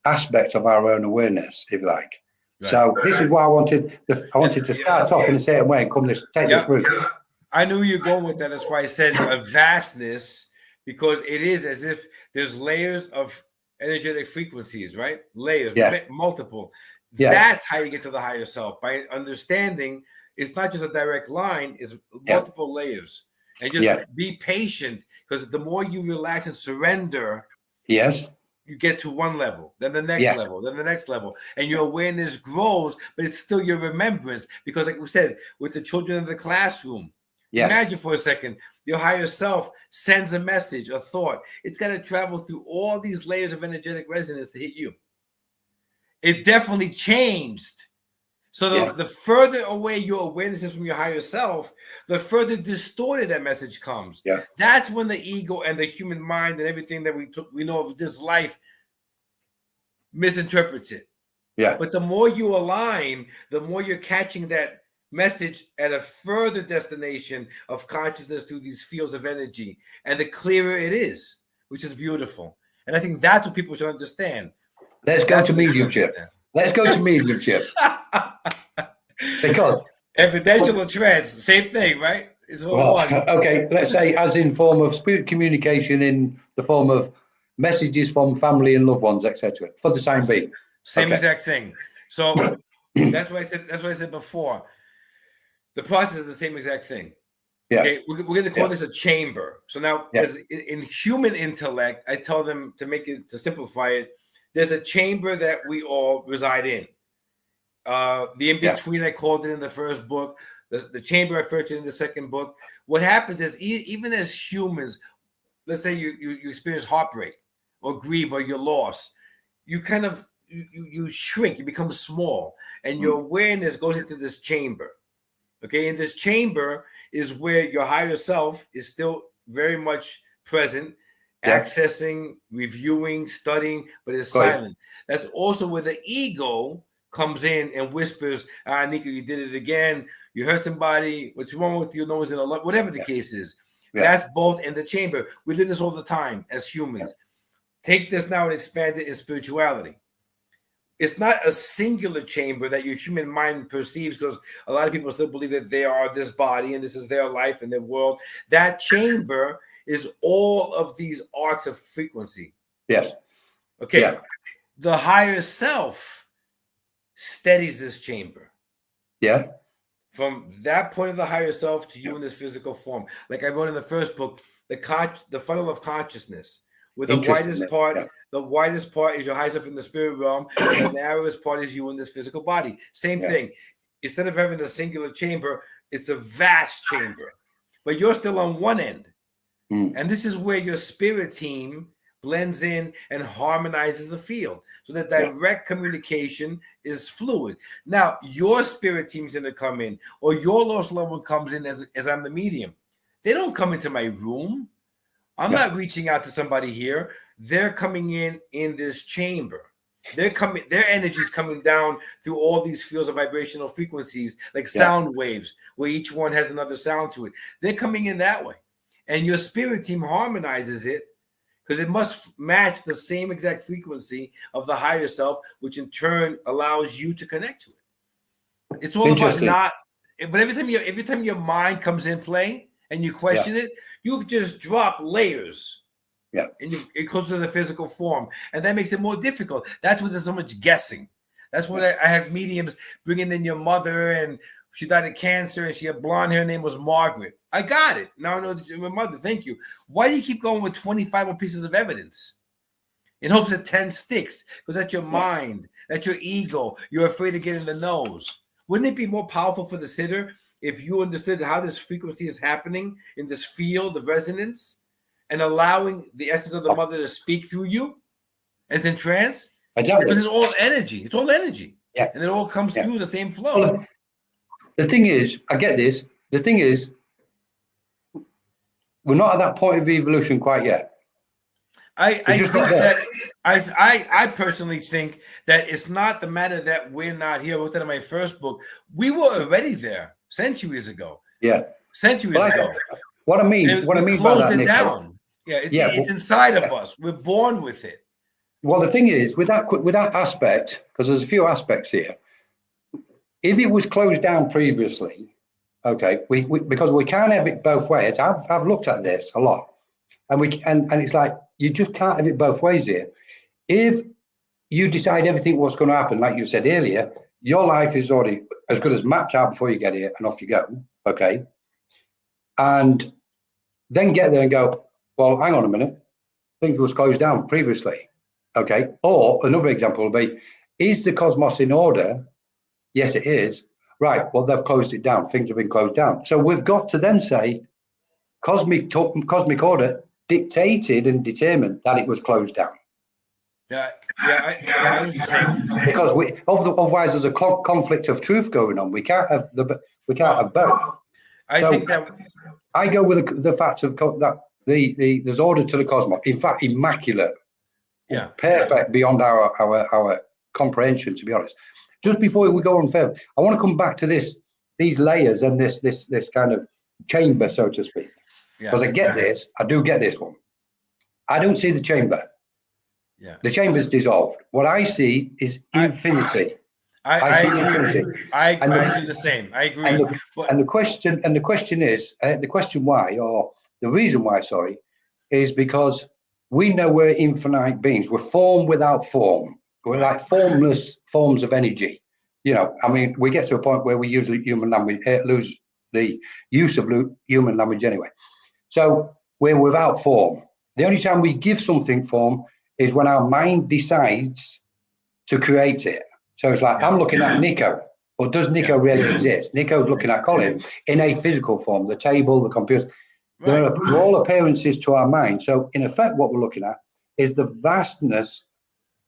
aspect of our own awareness, if you like. Right. So this is why I wanted to start off in a certain way and take this route. I knew you were going with that. That's why I said a vastness, because it is as if there's layers of energetic frequencies, right? Layers, multiple. Yeah. That's how you get to the higher self, by understanding it's not just a direct line, it's multiple layers. And just be patient, because the more you relax and surrender, you get to one level, then the next level, then the next level, and your awareness grows, but it's still your remembrance. Because like we said, with the children in the classroom, imagine for a second, your higher self sends a message, a thought. It's got to travel through all these layers of energetic resonance to hit you. It definitely changed. So the further away your awareness is from your higher self, the further distorted that message comes. Yeah. That's when the ego and the human mind and everything that we know of this life misinterprets it. Yeah. But the more you align, the more you're catching that message at a further destination of consciousness through these fields of energy, and the clearer it is, which is beautiful. And I think that's what people should understand. Let's go to mediumship. Let's go to mediumship. Because evidential or trance, same thing, right? It's all one. Okay, let's say as in form of spirit communication, in the form of messages from family and loved ones, etc. For the time being. Same exact thing. So that's what I said. That's what I said before. The process is the same exact thing. Yeah. Okay, we're going to call this a chamber. So now, as in human intellect, I tell them to simplify it. There's a chamber that we all reside in. The in-between, I called it in the first book. The chamber I referred to in the second book. What happens is, even as humans, let's say you experience heartbreak or grief or your loss, you kind of you shrink, you become small, and your awareness goes into this chamber. Okay, and this chamber is where your higher self is still very much present, accessing, reviewing, studying, but it's silent. That's also where the ego comes in and whispers, Niko, you did it again. You hurt somebody. What's wrong with you? No one's in a love. Whatever the case is. That's both in the chamber. We live this all the time as humans. Take this now and expand it in spirituality. It's not a singular chamber that your human mind perceives, because a lot of people still believe that they are this body and this is their life and their world. That chamber is all of these arcs of frequency. Yes. Okay. Yeah. The higher self steadies this chamber. Yeah. From that point of the higher self to you in this physical form. Like I wrote in the first book, the funnel of consciousness, where the widest part is your higher self in the spirit realm, and the narrowest part is you in this physical body. Same thing. Instead of having a singular chamber, it's a vast chamber, but you're still on one end. And this is where your spirit team blends in and harmonizes the field, so that direct communication is fluid. Now, your spirit team's going to come in, or your lost loved one comes in as I'm the medium. They don't come into my room. I'm not reaching out to somebody here. They're coming in this chamber. Their energy is coming down through all these fields of vibrational frequencies, like sound waves, where each one has another sound to it. They're coming in that way. and your spirit team harmonizes it because it must match the same exact frequency of the higher self, which in turn allows you to connect to it. It's all about not, but every time your mind comes in play and you question it, you've just dropped layers. Yeah. And it goes to the physical form. And that makes it more difficult. That's why there's so much guessing. That's what I have mediums bringing in your mother, and she died of cancer and she had blonde hair. Her name was Margaret. I got it. Now I know that you're my mother. Thank you. Why do you keep going with 25 more pieces of evidence in hopes that 10 sticks? Because that's your mind. That's your ego. You're afraid of getting the nose. Wouldn't it be more powerful for the sitter if you understood how this frequency is happening in this field of resonance and allowing the essence of the mother to speak through you as in trance? Exactly. Because it's all energy. It's all energy. Yeah. And it all comes through the same flow. Well, the thing is, I get this. The thing is, we're not at that point of evolution quite yet. I think that I personally think that it's not the matter that we're not here. I wrote that in my first book. We were already there centuries ago. Yeah. Centuries ago. What I mean by that, Nico, down. Yeah, it's inside of us. We're born with it. Well, the thing is, with that aspect, because there's a few aspects here. If it was closed down previously, okay, we because we can't have it both ways. I've looked at this a lot, and it's like you just can't have it both ways here. If you decide everything what's going to happen, like you said earlier, your life is already as good as mapped out before you get here, and off you go. Okay, and then get there and go, well, hang on a minute, things was closed down previously. Okay, or another example will be, is the cosmos in order? Yes, it is. Right, well, they've closed it down. Things have been closed down. So we've got to then say, cosmic order dictated and determined that it was closed down. I know what you're saying. Because otherwise there's a conflict of truth going on. We can't have have both. I think that I go with the fact of that there's order to the cosmos. In fact, immaculate. Yeah, perfect beyond our comprehension, to be honest. Just before we go on further, I want to come back to these layers and this kind of chamber, so to speak. Because I do get this one. I don't see the chamber. Yeah. The chamber's dissolved. What I see is infinity. I see infinity. I do the same. I agree. And the question why, or the reason why, sorry, is because we know we're infinite beings. We're form without form. We're like formless forms of energy. You know, I mean, we get to a point where we use human language, lose the use of human language anyway. So we're without form. The only time we give something form is when our mind decides to create it. So it's like, I'm looking at Niko. Or does Niko really exist? Niko's looking at Colin in a physical form, the table, the computer. They're all appearances to our mind. So in effect, what we're looking at is the vastness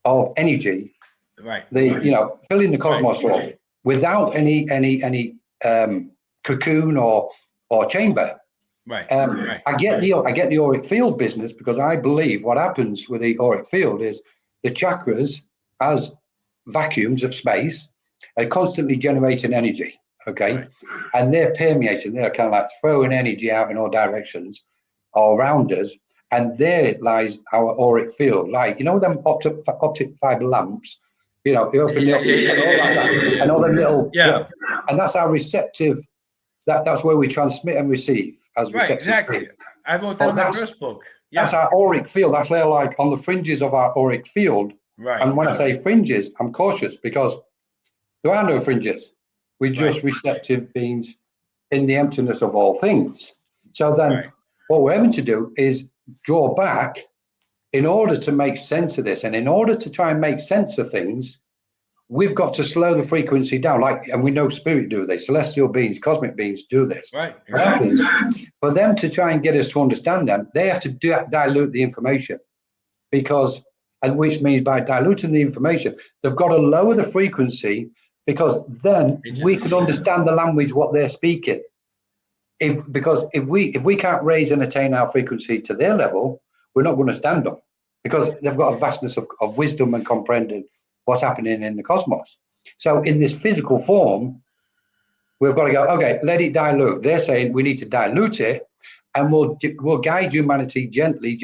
of energy, filling the cosmos up without any cocoon or chamber. I get the auric field business, because I believe what happens with the auric field is the chakras, as vacuums of space, are constantly generating energy. Okay, and they're permeating. They're kind of like throwing energy out in all directions, all around us. And there lies our auric field, like, you know, them optic fiber lamps. You know, you open up and all the little and that's our receptive. That's where we transmit and receive as receptive. Exactly. I wrote that in my first book. That's our auric field. That's like on the fringes of our auric field. And when I say fringes, I'm cautious, because there are no fringes. We're just receptive beings in the emptiness of all things. So then what we're having to do is draw back in order to make sense of this. And in order to try and make sense of things, we've got to slow the frequency down. And we know spirit do this, celestial beings, cosmic beings do this. For them to try and get us to understand them, they have to dilute the information, which means by diluting the information, they've got to lower the frequency, because then we can understand the language, what they're speaking. Because if we can't raise and attain our frequency to their level, we're not going to stand them, because they've got a vastness of wisdom and comprehending what's happening in the cosmos. So in this physical form, we've got to go, okay, let it dilute. They're saying we need to dilute it and we'll guide humanity gently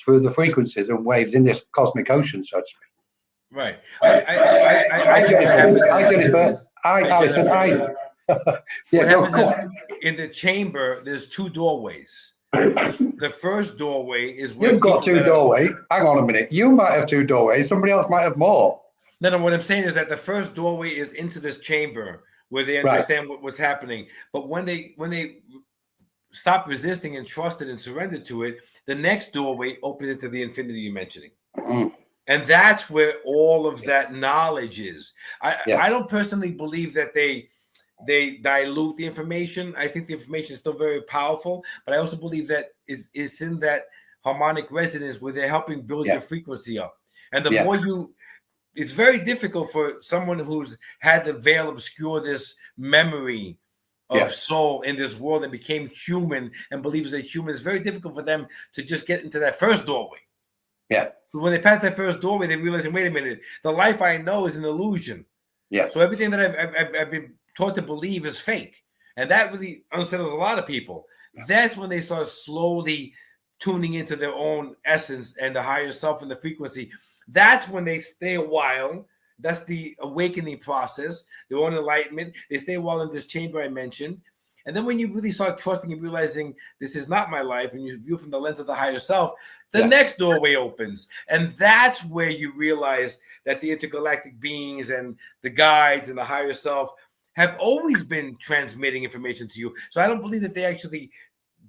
through the frequencies and waves in this cosmic ocean, so to speak. Right. I think what happens is in the chamber, there's two doorways. The first doorway is where you've got two doorways. Hang on a minute. You might have two doorways. Somebody else might have more. No, what I'm saying is that the first doorway is into this chamber where they understand what's happening. But when they stop resisting and trusted and surrendered to it, the next doorway opens into the infinity you're mentioning. And that's where all of that knowledge is. I don't personally believe that they dilute the information. I think the information is still very powerful, but I also believe that it's in that harmonic resonance where they're helping build your frequency up. And the more it's very difficult for someone who's had the veil obscure this memory of soul in this world and became human and believes they're human. It's very difficult for them to just get into that first doorway. Yeah. But when they pass that first doorway, they realize, wait a minute, the life I know is an illusion. Yeah. So everything that I've been taught to believe is fake. And that really unsettles a lot of people. That's when they start slowly tuning into their own essence and the higher self and the frequency. That's when they stay a while. That's the awakening process, their own enlightenment. They stay a while in this chamber I mentioned. And then when you really start trusting and realizing this is not my life, and you view from the lens of the higher self, the next doorway opens. And that's where you realize that the intergalactic beings and the guides and the higher self have always been transmitting information to you. So I don't believe that they actually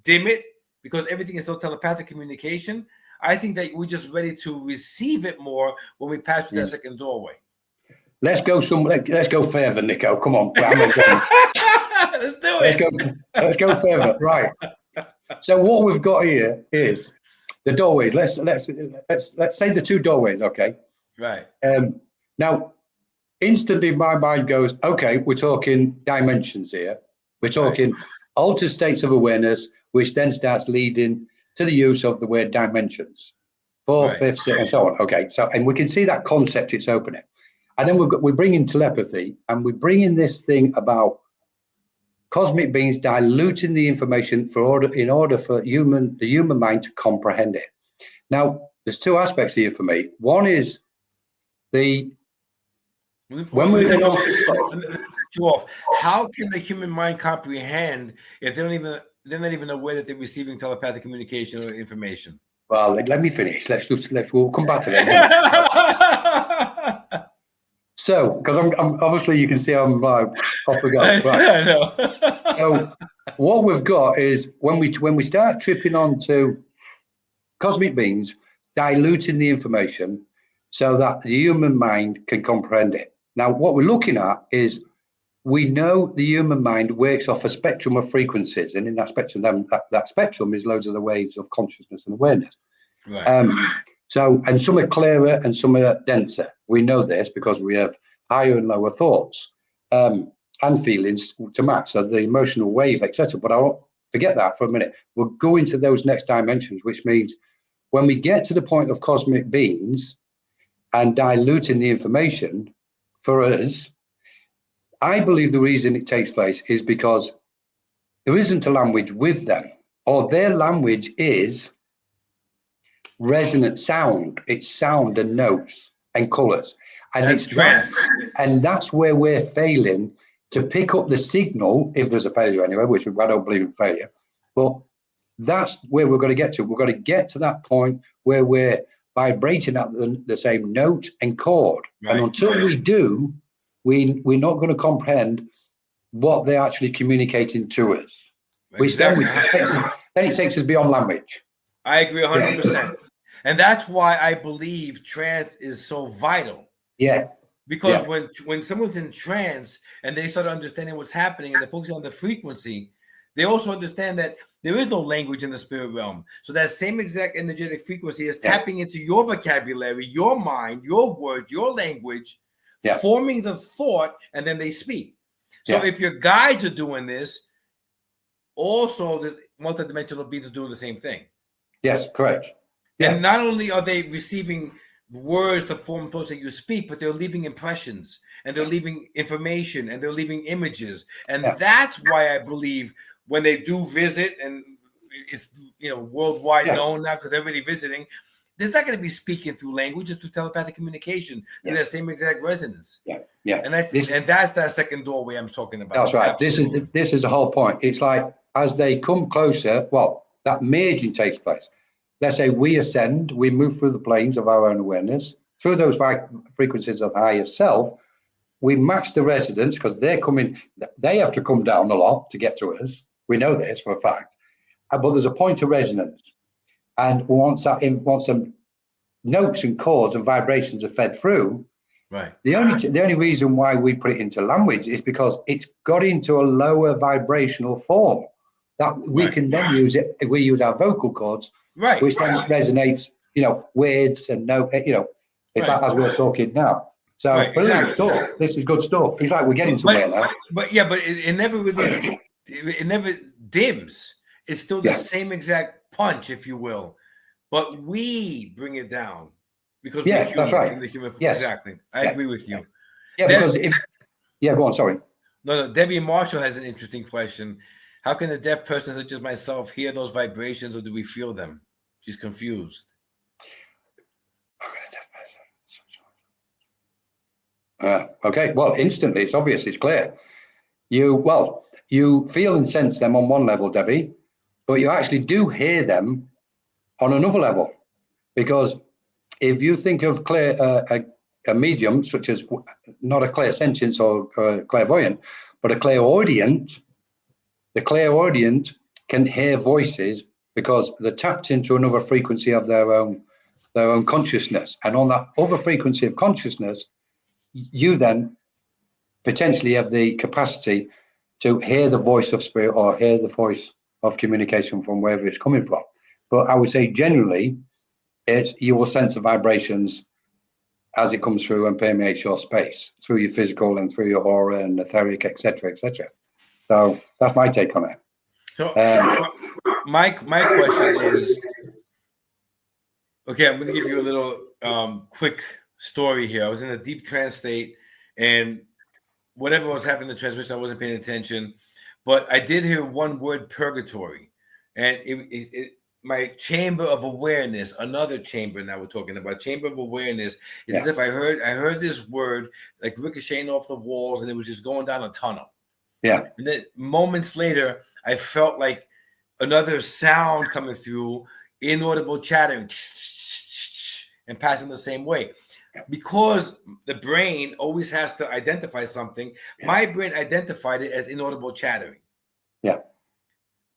dim it because everything is still telepathic communication. I think that we're just ready to receive it more when we pass through that second doorway. Let's go further, Niko. Come on. Let's do it. Let's go further. Right. So what we've got here is the doorways. Let's say the two doorways, okay? Right. Now, instantly my mind goes, okay, we're talking dimensions here. We're talking altered states of awareness, which then starts leading to the use of the word dimensions. 4th, 5th, 6th, and so on. Okay. So, and we can see that concept it's opening. And then we bring in telepathy, and we bring in this thing about cosmic beings diluting the information in order for the human mind to comprehend it. Now, there's two aspects here for me. One is when we're in how can the human mind comprehend if they're not even aware that they're receiving telepathic communication or information? Well, let me finish. We'll come back to that. So, because I'm obviously you can see I'm off the go. Right. I know. So, what we've got is when we start tripping onto cosmic beings diluting the information so that the human mind can comprehend it. Now, what we're looking at is we know the human mind works off a spectrum of frequencies, and in that spectrum, that spectrum is loads of the waves of consciousness and awareness. Right. So, and some are clearer and some are denser. We know this because we have higher and lower thoughts and feelings to match, so the emotional wave, etc. But I won't forget that for a minute. We'll go into those next dimensions, which means when we get to the point of cosmic beings and diluting the information for us, I believe the reason it takes place is because there isn't a language with them, or their language is resonant sound. It's sound and notes and colors, and that's trance. And that's where we're failing to pick up the signal, if there's a failure anyway, which I don't believe in failure, but that's where we're going to get to. We're going to get to that point where we're vibrating at the same note and chord. Right. And until we do, we're not going to comprehend what they're actually communicating to us. Exactly. Which then it takes us beyond language. I agree 100%. And that's why I believe trance is so vital. Yeah. Because when someone's in trance and they start understanding what's happening and they're focusing on the frequency, they also understand that there is no language in the spirit realm. So that same exact energetic frequency is tapping into your vocabulary, your mind, your words, your language, forming the thought, and then they speak. So if your guides are doing this, also this multidimensional beings are doing the same thing. Yes, correct. And not only are they receiving words to form thoughts that you speak, but they're leaving impressions and they're leaving information and they're leaving images. And that's why I believe when they do visit and it's worldwide known now because everybody visiting. There's not going to be speaking through language, it's through telepathic communication. Yeah. That same exact resonance. Yeah. And that's that second doorway I'm talking about. That's right. Absolutely. This is the whole point. It's like as they come closer, well, that merging takes place. Let's say we ascend, we move through the planes of our own awareness, through those frequencies of higher self. We match the resonance because they're coming. They have to come down a lot to get to us. We know this for a fact. But there's a point of resonance. And once some notes and chords and vibrations are fed through, right. The only reason why we put it into language is because it's got into a lower vibrational form that we can then use it. If we use our vocal cords, which then resonates, words and in fact, as we're talking now. So brilliant stuff. This is good stuff. It's like we're getting somewhere now. But it never dims. It's still the same exact punch, if you will, but we bring it down because we're human, that's right. In the human form. Exactly. I agree with you. Yeah, because go on. Sorry. No. Debbie Marshall has an interesting question. How can a deaf person such as myself hear those vibrations, or do we feel them? She's confused. Okay. Well, instantly, it's obvious. It's clear. You feel and sense them on one level, Debbie, but you actually do hear them on another level, because if you think of a medium such as not a clairsentient or clairvoyant, but a clairaudient, the clairaudient can hear voices because they're tapped into another frequency of their own consciousness, and on that other frequency of consciousness, you then potentially have the capacity to hear the voice of spirit or hear the voice of communication from wherever it's coming from. But I would say generally, you will sense the vibrations as it comes through and permeates your space through your physical and through your aura and etheric, etc., etc. So that's my take on it. So my question is, okay, I'm going to give you a little quick story here. I was in a deep trance state, and whatever was happening in the transmission, I wasn't paying attention, but I did hear one word, purgatory, and my chamber of awareness, another chamber now we're talking about, chamber of awareness, is as if I heard this word like ricocheting off the walls, and it was just going down a tunnel. Yeah. And then moments later, I felt like another sound coming through, inaudible chattering, and passing the same way. Because the brain always has to identify something, my brain identified it as inaudible chattering. Yeah.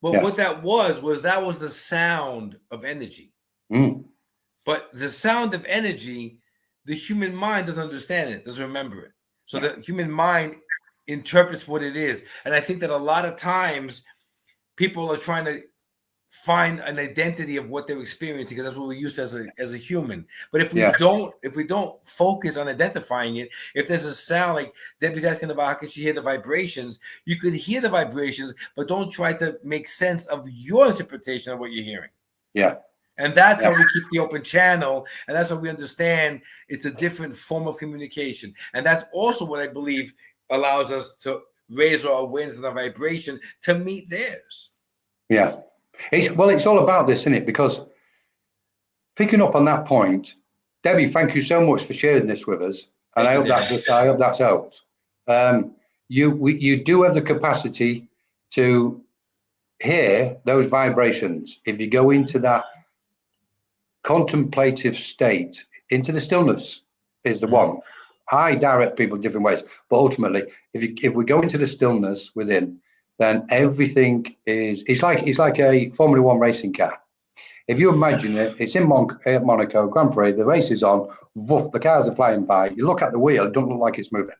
But what that was the sound of energy. But the sound of energy, the human mind doesn't understand it, doesn't remember it. So the human mind interprets what it is. And I think that a lot of times people are trying to find an identity of what they're experiencing, because that's what we're used to as a human. But if we don't focus on identifying it, if there's a sound, like Debbie's asking about how can she hear the vibrations, you could hear the vibrations, but don't try to make sense of your interpretation of what you're hearing. Yeah. And that's how we keep the open channel, and that's how we understand it's a different form of communication. And that's also what I believe allows us to raise our awareness and our vibration to meet theirs. Yeah. It's all about this, isn't it? Because picking up on that point, Debbie, thank you so much for sharing this with us, and I hope that's helped. You do have the capacity to hear those vibrations if you go into that contemplative state, into the stillness is the one. I direct people different ways, but ultimately, if we go into the stillness within, then everything it's like a Formula One racing car. If you imagine it, it's in Monaco Grand Prix, the race is on, woof, the cars are flying by, you look at the wheel, it doesn't look like it's moving.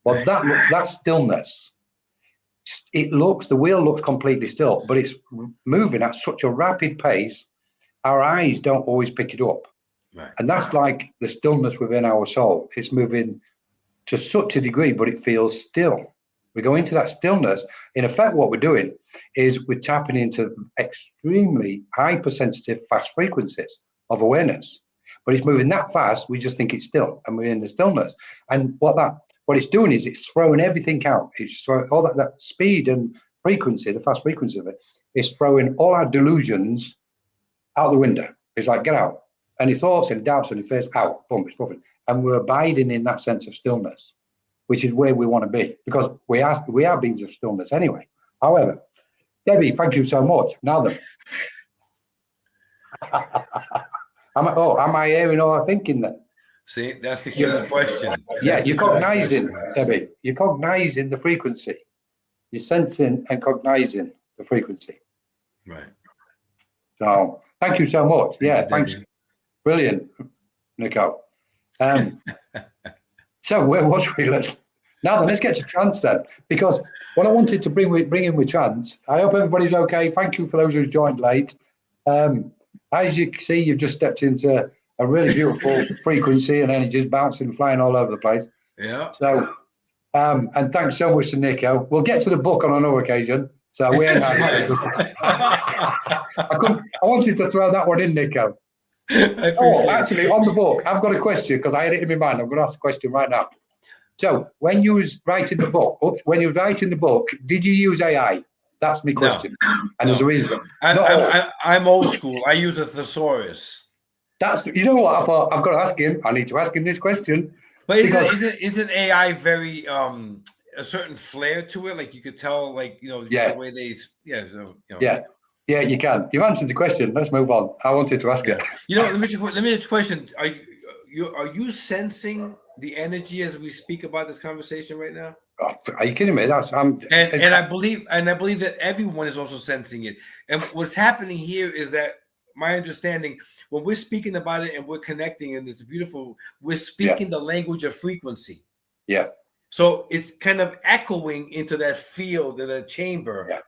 Well, that stillness, the wheel looks completely still, but it's moving at such a rapid pace, our eyes don't always pick it up. Right. And that's like the stillness within our soul. It's moving to such a degree, but it feels still. We go into that stillness. In effect, what we're doing is we're tapping into extremely hypersensitive, fast frequencies of awareness. But it's moving that fast, we just think it's still, and we're in the stillness. And what it's doing is it's throwing everything out. It's throwing all that speed and frequency, the fast frequency of it, is throwing all our delusions out the window. It's like, get out. Any thoughts, any doubts, any fears, out. Boom, it's perfect. And we're abiding in that sense of stillness, which is where we want to be, because we are beings of stillness anyway. However, Debbie, thank you so much. Now then, am I hearing or thinking then? See, that's the key to the question. Yeah, you're cognizing, Debbie. You're cognizing the frequency. You're sensing and cognizing the frequency. Right. So thank you so much. Yeah, thanks. Brilliant, Niko. So where was we? Now then, let's get to trance then, because what I wanted to bring in with trance, I hope everybody's okay. Thank you for those who joined late. As you can see, you've just stepped into a really beautiful frequency and energies bouncing, flying all over the place. Yeah. So, and thanks so much to Niko. We'll get to the book on another occasion. So we ain't I wanted to throw that one in, Niko. Actually, on the book, I've got a question because I had it in my mind. I'm going to ask a question right now. So, when you was writing the book, did you use AI? That's my question. No. And there's a reason. I'm old school. I use a thesaurus. You know what? I thought I've got to ask him. I need to ask him this question. But isn't AI very a certain flair to it? Like you could tell, like just the way they Yeah, you can. You've answered the question. Let's move on. I wanted to ask it. Let me ask a question. Are you sensing the energy as we speak about this conversation right now? Oh, are you kidding me? And I believe that everyone is also sensing it. And what's happening here is that my understanding, when we're speaking about it and we're connecting, and it's beautiful, we're speaking the language of frequency. Yeah. So it's kind of echoing into that field, in that chamber. Yeah.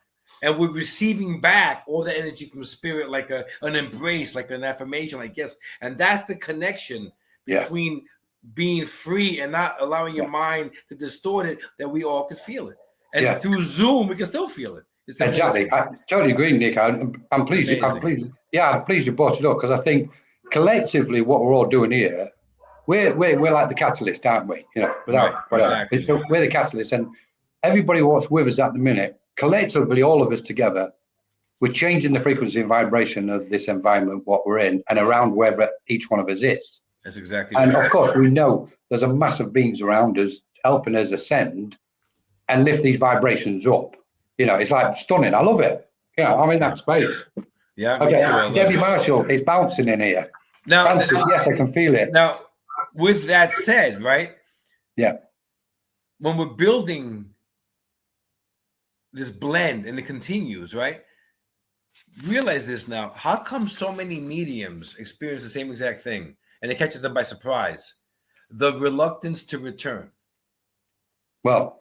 And we're receiving back all the energy from spirit, like an embrace, like an affirmation, like yes. And that's the connection between being free and not allowing your mind to distort it, that we all could feel it. And through Zoom, we can still feel it. It's exactly. I totally agree, Nick. I'm pleased. I'm pleased you brought it up, because I think collectively what we're all doing here, we're like the catalyst, aren't we? Exactly. So we're the catalyst, and everybody what's with us at the minute, collectively, all of us together, we're changing the frequency and vibration of this environment, what we're in, and around wherever each one of us is. That's exactly right. And of course, we know there's a massive beings around us helping us ascend and lift these vibrations up. It's like stunning. I love it. I'm in that space. Yeah. Okay. Debbie Marshall is bouncing in here. Now, Francis, yes, I can feel it. Now, with that said, right? Yeah. When we're building this blend and it continues, right? Realize this now. How come so many mediums experience the same exact thing and it catches them by surprise? The reluctance to return. Well,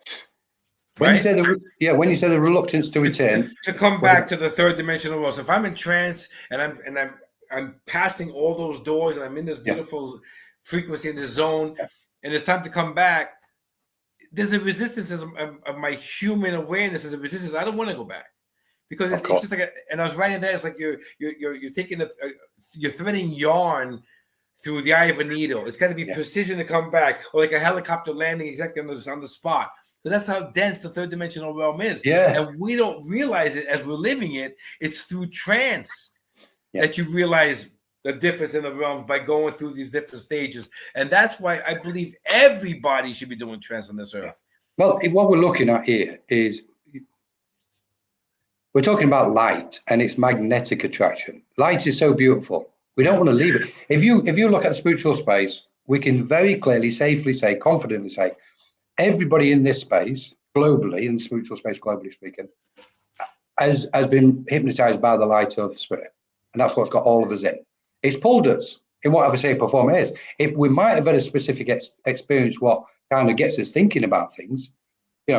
when you say the reluctance to return, to come back to the third dimensional world. So if I'm in trance and I'm passing all those doors and I'm in this beautiful frequency in this zone, and it's time to come back, there's a resistance of my human awareness. Is a resistance. I don't want to go back, because it's just like and I was writing that, it's like you're taking you're threading yarn through the eye of a needle. It's got to be precision to come back, or like a helicopter landing exactly on the spot. But that's how dense the third dimensional realm is. Yeah. And we don't realize it as we're living it. It's through trance that you realize the difference in the realms by going through these different stages. And that's why I believe everybody should be doing trance on this earth. Well, what we're looking at here is we're talking about light and its magnetic attraction. Light is so beautiful. We don't want to leave it. If you look at the spiritual space, we can very clearly, safely say, confidently say, everybody in this space, globally, in the spiritual space, globally speaking, has been hypnotized by the light of spirit. And that's what's got all of us in. It's pulled us in whatever shape or form it is. If we might have had a specific experience, what kind of gets us thinking about things,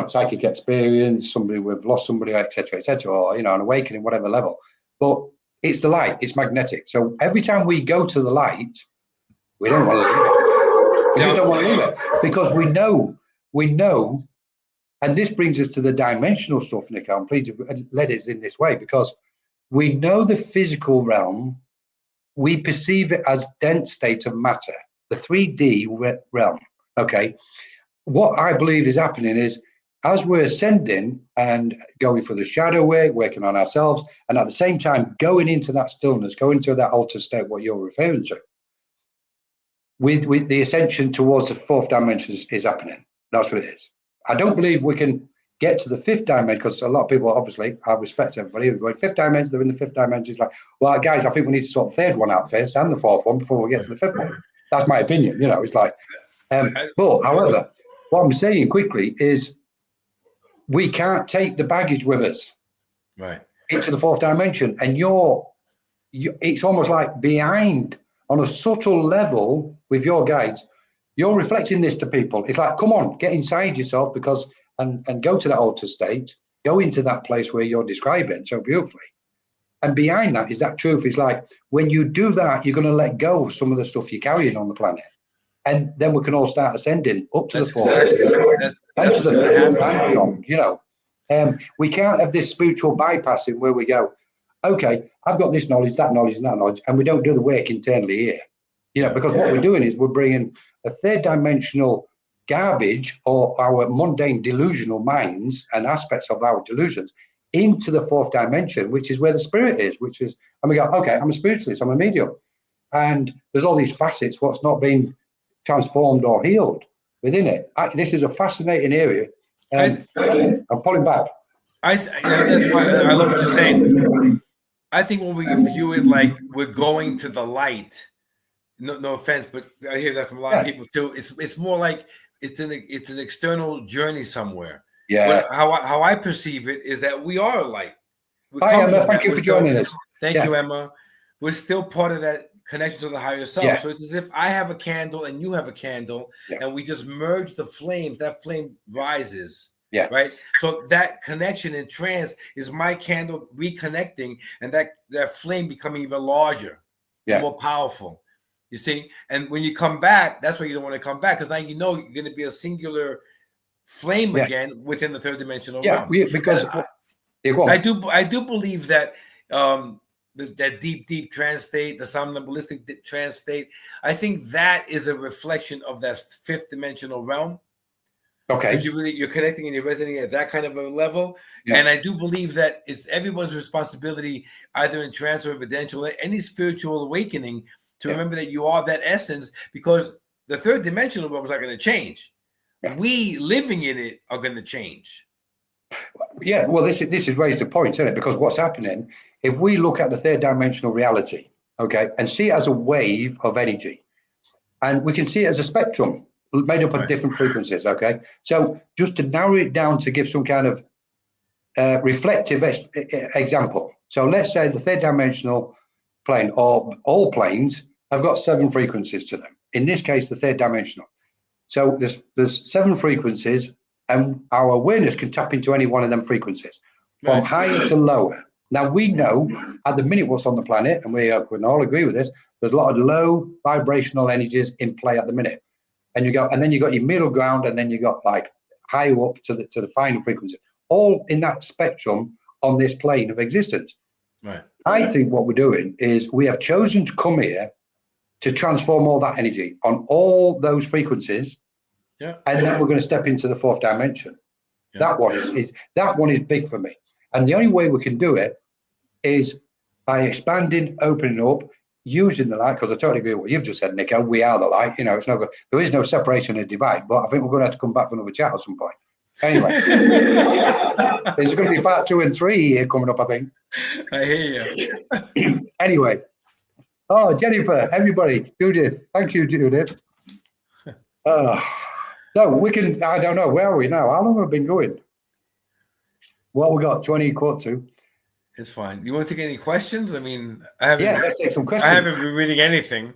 psychic experience, somebody we've lost somebody, etc., or, an awakening, whatever level. But it's the light, it's magnetic. So every time we go to the light, we don't want to leave it. We just don't want to leave it, because we know, and this brings us to the dimensional stuff, Niko. I'm pleased you led us in this way, because we know the physical realm, we perceive it as dense state of matter, the 3D realm. Okay. What I believe is happening is as we're ascending and going for the shadow work, working on ourselves, and at the same time going into that stillness, going to that altered state, what you're referring to, with the ascension towards the fourth dimension is happening. That's what it is. I don't believe we can get to the fifth dimension, because a lot of people, obviously, I respect everybody, going fifth dimension, they're in the fifth dimension. It's like, well, guys, I think we need to sort the third one out first and the fourth one before we get to the fifth one. That's my opinion. You know, it's like, but however, what I'm saying quickly is we can't take the baggage with us into the fourth dimension. And it's almost like behind on a subtle level with your guides. You're reflecting this to people. It's like, come on, get inside yourself, because and go to that altered state, go into that place where you're describing so beautifully. And behind that is that truth. It's like, when you do that, you're going to let go of some of the stuff you're carrying on the planet. And then we can all start ascending up to the fourth. That's to the third and beyond, you know. We can't have this spiritual bypassing where we go, okay, I've got this knowledge, that knowledge, and that knowledge, and we don't do the work internally here. You know, because what we're doing is we're bringing a third dimensional garbage, or our mundane delusional minds and aspects of our delusions, into the fourth dimension, which is where the spirit is, and we go, okay, I'm a spiritualist, I'm a medium. And there's all these facets, what's not being transformed or healed within it. This is a fascinating area. I'm pulling back. That's fine. I love what you're saying. I think when we view it like we're going to the light, no offense, but I hear that from a lot of people too. It's more like it's an external journey somewhere. Yeah. How I perceive it is that we are a light. Hi, Emma. Thank you for joining us. Thank you, Emma. We're still part of that connection to the higher self. Yeah. So it's as if I have a candle and you have a candle, and we just merge the flames. That flame rises. Yeah. Right. So that connection in trance is my candle reconnecting, and that flame becoming even larger, more powerful. You see, and when you come back, that's why you don't want to come back, because now you know you're going to be a singular flame again within the third dimensional realm. Because I do believe that that deep trance state, the somnambulistic trance state, I think that is a reflection of that fifth dimensional realm. Okay. Because you're connecting and you're resonating at that kind of a level. Yeah. And I do believe that it's everyone's responsibility, either in trance or evidential, any spiritual awakening, to remember that you are that essence, because the third dimensional realms are going to change. Yeah. We living in it are going to change. Yeah, well, this is raised a point, isn't it? Because what's happening, if we look at the third dimensional reality, okay, and see it as a wave of energy, and we can see it as a spectrum made up of different frequencies, okay? So just to narrow it down to give some kind of reflective example. So let's say the third dimensional plane, or all planes, have got 7 frequencies to them. In this case, the third dimensional. So there's 7 frequencies, and our awareness can tap into any one of them frequencies, from higher to lower. Now, we know at the minute what's on the planet, and we can all agree with this, there's a lot of low vibrational energies in play at the minute. And then you got your middle ground, and then you got like higher up to the final frequency, all in that spectrum on this plane of existence. Right. I think what we're doing is we have chosen to come here to transform all that energy on all those frequencies. Yeah. And then we're going to step into the fourth dimension. Yeah. That one is big for me. And the only way we can do it is by expanding, opening up, using the light, because I totally agree with what you've just said, Niko. We are the light. You know, it's no good. There is no separation or divide, but I think we're going to have to come back for another chat at some point. Anyway, there's going to be part 2 and 3 here coming up, I think. I hear you. Anyway. Oh, Jennifer, everybody, Judith. Thank you, Judith. So we can, I don't know, where are we now? How long have we been going? Well, we got 20 quarter to. It's fine. You want to take any questions? I mean, I haven't. Yeah, let's take some questions. I haven't been reading anything.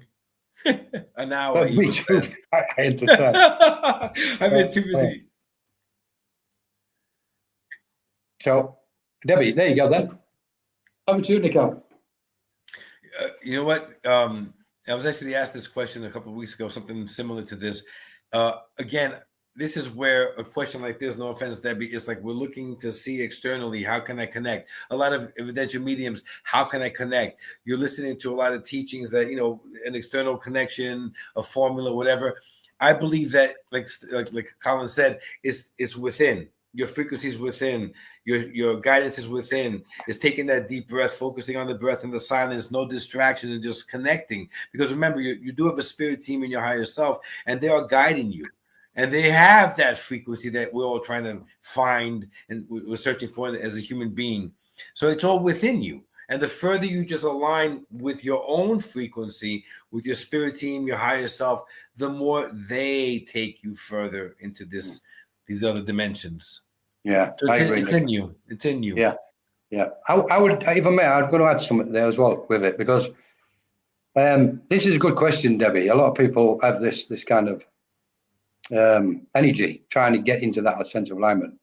An hour. Me too. I understand. I've been too busy. So, Debbie, there you go then. Over to you, Niko. You know what? I was actually asked this question a couple of weeks ago, something similar to this. Again, this is where a question like this, no offense, Debbie, is like we're looking to see externally, how can I connect? A lot of evidential mediums, how can I connect? You're listening to a lot of teachings that, you know, an external connection, a formula, whatever. I believe that, like Colin said, it's within. your frequencies within, your guidance is within. It's taking that deep breath, focusing on the breath and the silence, no distractions, and just connecting. Because remember, you do have a spirit team in your higher self, and they are guiding you. And they have that frequency that we're all trying to find and we're searching for as a human being. So it's all within you. And the further you just align with your own frequency, with your spirit team, your higher self, the more they take you further into these other dimensions. Yeah, so it's in you. It's in you. Yeah, yeah. I would, even may, I'm going to add something there as well with it, because this is a good question, Debbie. A lot of people have this kind of energy trying to get into that sense of alignment.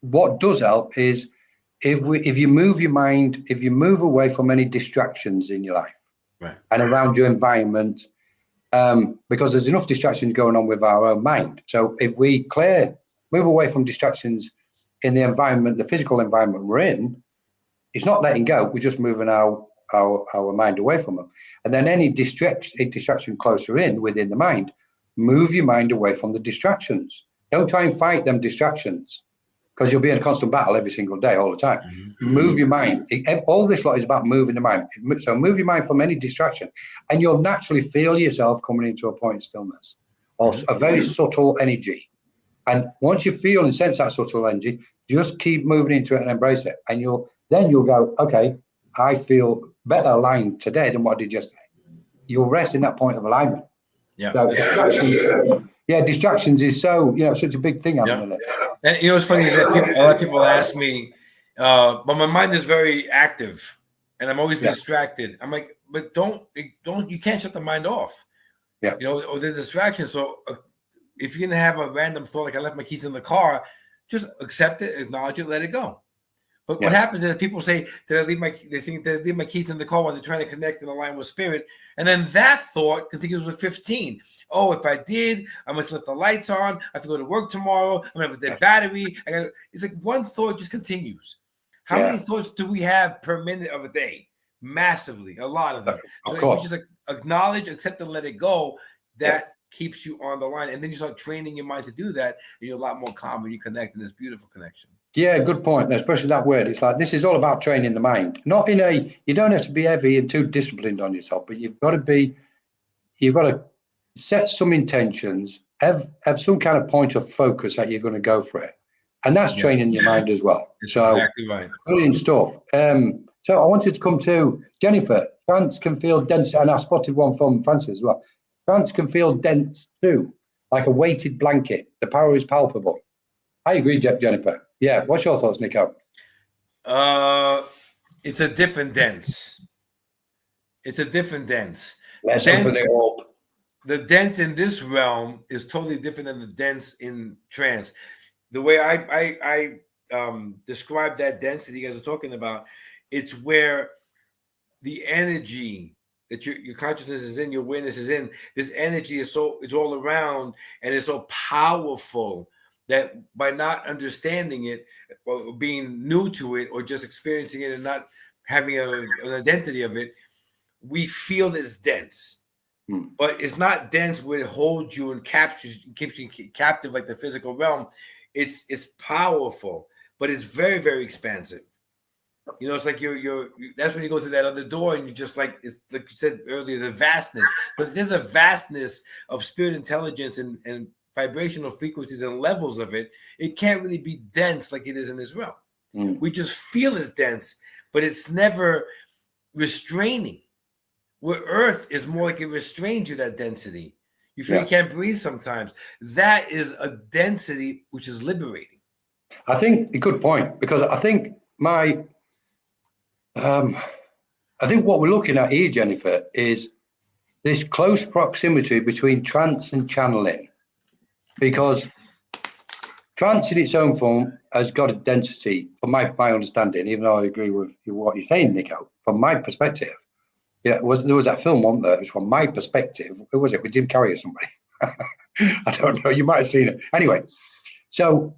What does help is if you move your mind, if you move away from any distractions in your life, right, and around your environment, because there's enough distractions going on with our own mind. So if we move away from distractions in the environment, the physical environment we're in, it's not letting go. We're just moving our mind away from them. And then any distraction closer within the mind, move your mind away from the distractions. Don't try and fight them distractions, because you'll be in a constant battle every single day, all the time. Mm-hmm. Move your mind. All this lot is about moving the mind. So move your mind from any distraction, and you'll naturally feel yourself coming into a point of stillness, or a very subtle energy. And once you feel and sense that subtle energy, just keep moving into it and embrace it. And you'll go, okay, I feel better aligned today than what I did yesterday. You'll rest in that point of alignment. Yeah. So distractions is so, such a big thing. Yeah. And what's funny is that a lot of people ask me, but my mind is very active and I'm always distracted. I'm like, but you can't shut the mind off. Yeah. Or the distraction. So if you're going to have a random thought, like I left my keys in the car, just accept it, acknowledge it, let it go. But what happens is people say they think they leave my keys in the car while they're trying to connect and align with spirit. And then that thought continues with 15. Oh, if I did, I must left the lights on. I have to go to work tomorrow. I'm going to have a dead battery. It's like one thought just continues. How many thoughts do we have per minute of a day? Massively, a lot of them. So if you just acknowledge, accept, and let it go, that keeps you on the line. And then you start training your mind to do that, and you're a lot more calm when you connect in this beautiful connection. Yeah, good point. Especially that word. It's like, this is all about training the mind. Not you don't have to be heavy and too disciplined on yourself, but you've got to set some intentions, have some kind of point of focus that you're going to go for it. And that's training your mind as well. That's exactly right. Brilliant stuff. So I wanted to come to Jennifer. Trance can feel dense, and I spotted one from Francis as well. Trance can feel dense too, like a weighted blanket. The power is palpable. I agree, Jennifer. Yeah. What's your thoughts, Niko? It's a different dense. It's a different dense. Let's open it up. The dense in this realm is totally different than the dense in trance. The way I describe that density you guys are talking about, it's where the energy that your consciousness is in, your awareness is in, this energy it's all around, and it's so powerful that by not understanding it or being new to it or just experiencing it and not having an identity of it, we feel it's dense. But it's not dense where it holds you and keeps you captive like the physical realm. It's powerful, but it's very, very expansive. It's like that's when you go through that other door and you just it's like you said earlier, the vastness. But there's a vastness of spirit intelligence and vibrational frequencies and levels of it. It can't really be dense like it is in this realm. We just feel it's dense, but it's never restraining. Where Earth is more like it restrains you, that density. You feel you can't breathe sometimes. That is a density which is liberating. I think a good point, because I think what we're looking at here, Jennifer, is this close proximity between trance and channeling, because trance in its own form has got a density, from my understanding, even though I agree with what you're saying, Niko, from my perspective. Yeah, there was that film, wasn't there? It was from my perspective. Who was it? With Jim Carrey or somebody? I don't know. You might have seen it. Anyway, so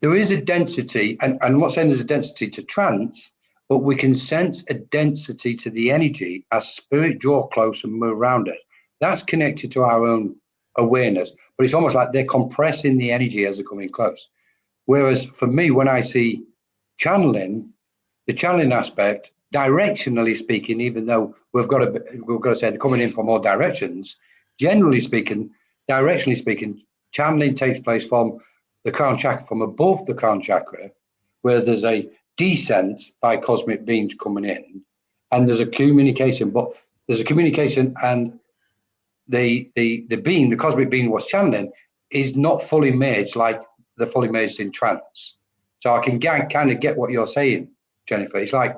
there is a density, and I'm not saying there's a density to trance, but we can sense a density to the energy as spirit draw close and move around us. That's connected to our own awareness, but it's almost like they're compressing the energy as they're coming close. Whereas for me, when I see channeling, the channeling aspect, directionally speaking, even though we've got to say they're coming in from all directions, generally speaking, directionally speaking, channeling takes place from the crown chakra, from above the crown chakra, where there's a descent by cosmic beings coming in, and there's a communication, but there's a communication, and the being, the cosmic being what's channeling, is not fully merged like they're fully merged in trance. So I can kind of get what you're saying, Jennifer. It's like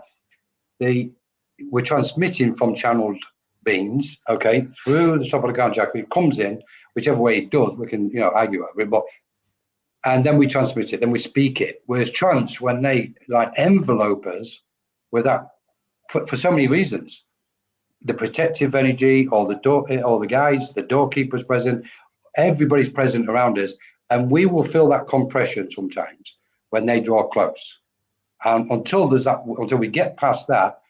we're transmitting from channeled beings, okay, through the top of the crown chakra. It comes in, whichever way it does, we can, argue over it, but and then we transmit it, then we speak it. Whereas trance, when they like envelope us with that, for so many reasons, the protective energy, all the guys, the doorkeepers present, everybody's present around us, and we will feel that compression sometimes when they draw close. And until we get past that,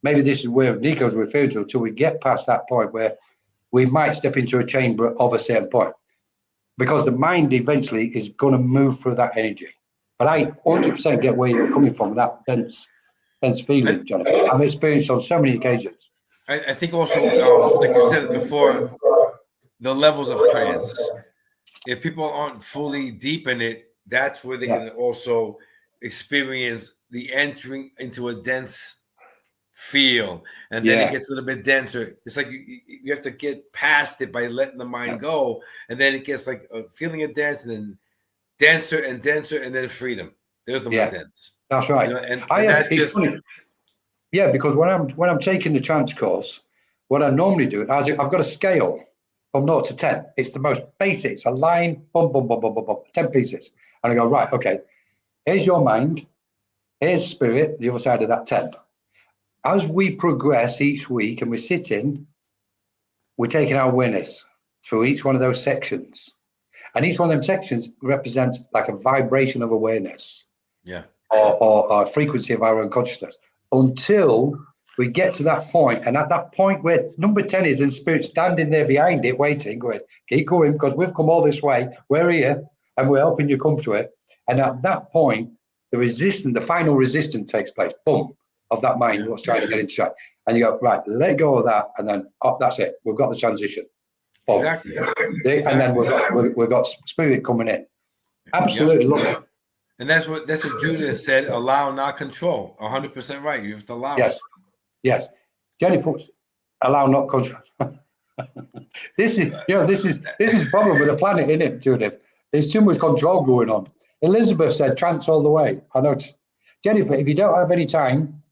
maybe this is where Nikos referring to, until we get past that point where we might step into a chamber of a certain point, because the mind eventually is going to move through that energy. But I 100% get where you're coming from, that dense feeling, Jonathan. I've experienced on so many occasions. I think also, like you said before, the levels of trance. If people aren't fully deep in it, that's where they can also experience the entering into a dense feel, and then it gets a little bit denser. It's like you have to get past it by letting the mind go, and then it gets like a feeling of dense, and then denser and denser, and then freedom. There's the more dense. That's right. And that's just funny. Yeah, because when I'm taking the trance course, what I normally do, I've got a scale from 0 to 10. It's the most basic. It's a line, boom, boom, boom, boom, boom, boom, 10 pieces. And I go, right, okay, here's your mind, here's spirit, the other side of that 10. As we progress each week and we're sitting, we're taking our awareness through each one of those sections. And each one of them sections represents like a vibration of awareness. Yeah. Or a frequency of our own consciousness, until we get to that point. And at that point where number 10 is, and spirit standing there behind it, waiting, going, keep going, because we've come all this way, we're here, and we're helping you come to it. And at that point, the final resistance takes place, boom, of that mind what's trying to get into track. And you go, right, let go of that, and then that's it. We've got the transition. Boom. Exactly. And then we've got spirit coming in. Absolutely love it. And that's what Judith said. Allow, not control. 100% right. You have to allow. Yes. Jenny Fuchs, allow, not control. This is the problem with the planet, isn't it, Judith? There's too much control going on. Elizabeth said trance all the way. I know. Jennifer, if you don't have any time,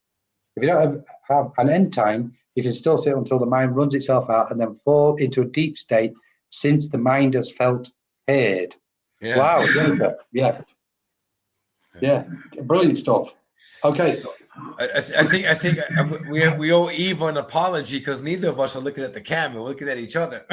if you don't have an end time, you can still sit until the mind runs itself out and then fall into a deep state, since the mind has felt heard. Yeah. Wow, Jennifer. Yeah, brilliant stuff. Okay. I think we owe Eva an apology, because neither of us are looking at the camera. We're looking at each other.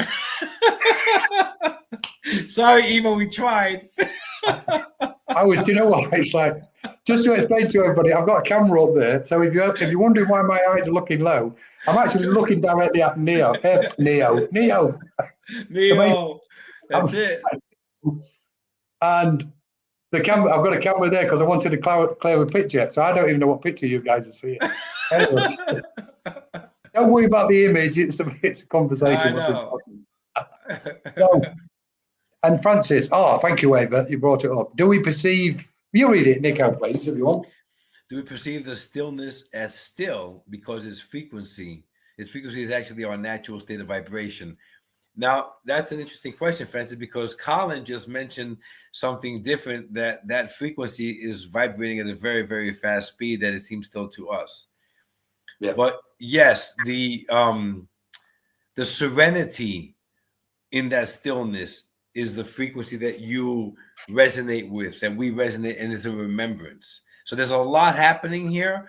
Sorry, Eva, we tried. Do you know what? It's like, just to explain to everybody, I've got a camera up there. So if you're wondering why my eyes are looking low, I'm actually looking directly at Neo. Neo. That's it. And the camera, I've got a camera there because I wanted to clear a picture. So I don't even know what picture you guys are seeing. Anyway, don't worry about the image. It's a conversation. I know. So, and Francis, thank you, Ava. You brought it up. Do we perceive? You read it, Niko, please, if you want. Do we perceive the stillness as still because its frequency is actually our natural state of vibration? Now, that's an interesting question, Francis, because Colin just mentioned something different, that frequency is vibrating at a very, very fast speed, that it seems still to us. Yeah. But yes, the serenity in that stillness is the frequency that you resonate with, that we resonate, and it's a remembrance. So there's a lot happening here.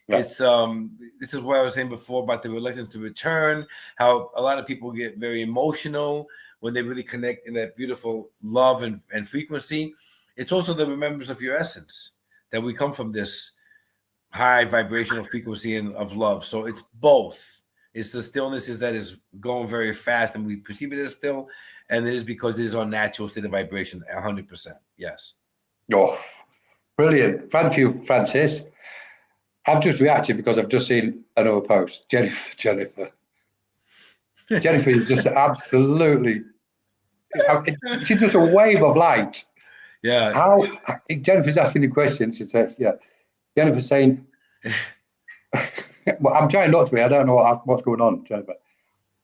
Yeah. It's this is what I was saying before about the reluctance to return, how a lot of people get very emotional when they really connect in that beautiful love and frequency. It's also the remembrance of your essence, that we come from this high vibrational frequency and of love. So it's both. It's the stillness that is going very fast, and we perceive it as still, and it is because it is our natural state of vibration, 100%. Yes. Oh, brilliant. Thank you, Francis. I've just reacted because I've just seen another post. Jennifer is just absolutely, she's just a wave of light. Yeah. How, Jennifer's asking the question. She said, yeah. Jennifer's saying, well, I'm trying not to be. I don't know what's going on, Jennifer.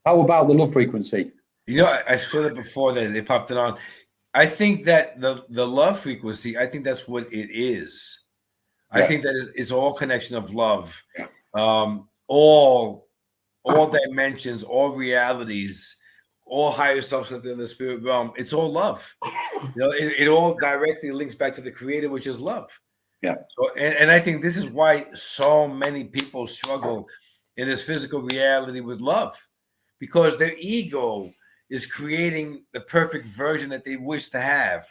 How about the love frequency? I saw that before that they popped it on. I think that the love frequency, I think that's what it is. I think that it's all connection of love. All dimensions, all realities, all higher selves within the spirit realm. It's all love. It all directly links back to the creator, which is love. Yeah. So, and I think this is why so many people struggle in this physical reality with love, because their ego is creating the perfect version that they wish to have.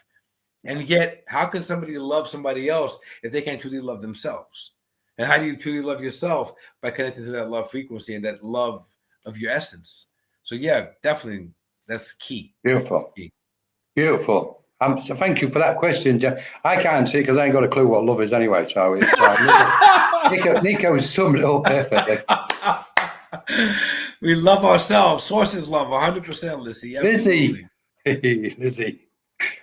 And yet, how can somebody love somebody else if they can't truly love themselves? And how do you truly love yourself? By connecting to that love frequency and that love of your essence. So yeah, definitely, that's key. Beautiful. Beautiful. So thank you for that question, Jeff. I can't see because I ain't got a clue what love is anyway. So it's Niko's summed it up perfectly. We love ourselves. Sources love 100%, Lizzie. Absolutely.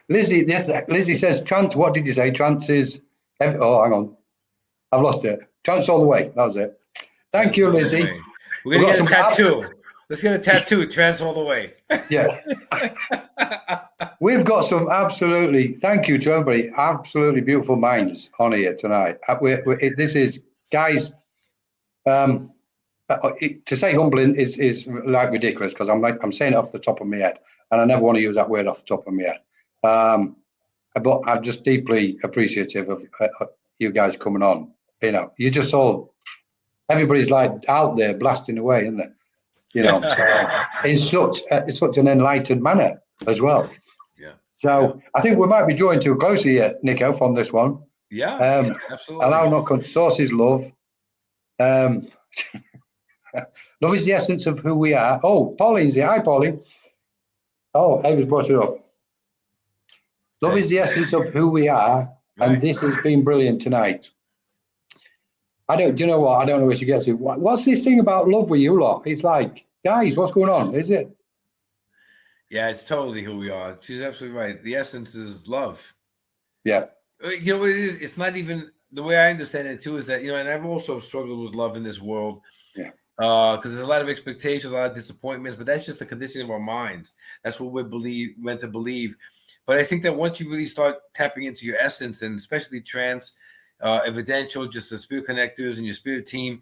Lizzie, yes, Lizzie says, trance, what did you say? Trance is, oh, hang on. I've lost it. Trance all the way. That was it. Thank you, Lizzie. We're going to get a tattoo. Let's get a tattoo, trance all the way. Yeah. We've got some absolutely, thank you to everybody, absolutely beautiful minds on here tonight. This is, guys, to say humbling is like ridiculous because I'm saying it off the top of my head, and I never want to use that word off the top of my head. But I'm just deeply appreciative of you guys coming on. You just all, everybody's like out there blasting away, isn't it? So in such an enlightened manner as well. Yeah. So I think we might be drawing too close here, Niko, from this one. Yeah. Absolutely. Allow not sources love. Love is the essence of who we are. Oh, Pauline's here. Hi, Pauline. Oh, Ava's brought it up. Love is the essence of who we are, and this has been brilliant tonight. Do you know what? I don't know where she gets it. What's this thing about love with you lot? It's like, guys, what's going on? Is it? Yeah, it's totally who we are. She's absolutely right. The essence is love. Yeah. It's not even, the way I understand it too is that, and I've also struggled with love in this world. Yeah. Because there's a lot of expectations, a lot of disappointments, but that's just the conditioning of our minds. That's what we're meant to believe. But I think that once you really start tapping into your essence, and especially trance, evidential, just the spirit connectors and your spirit team,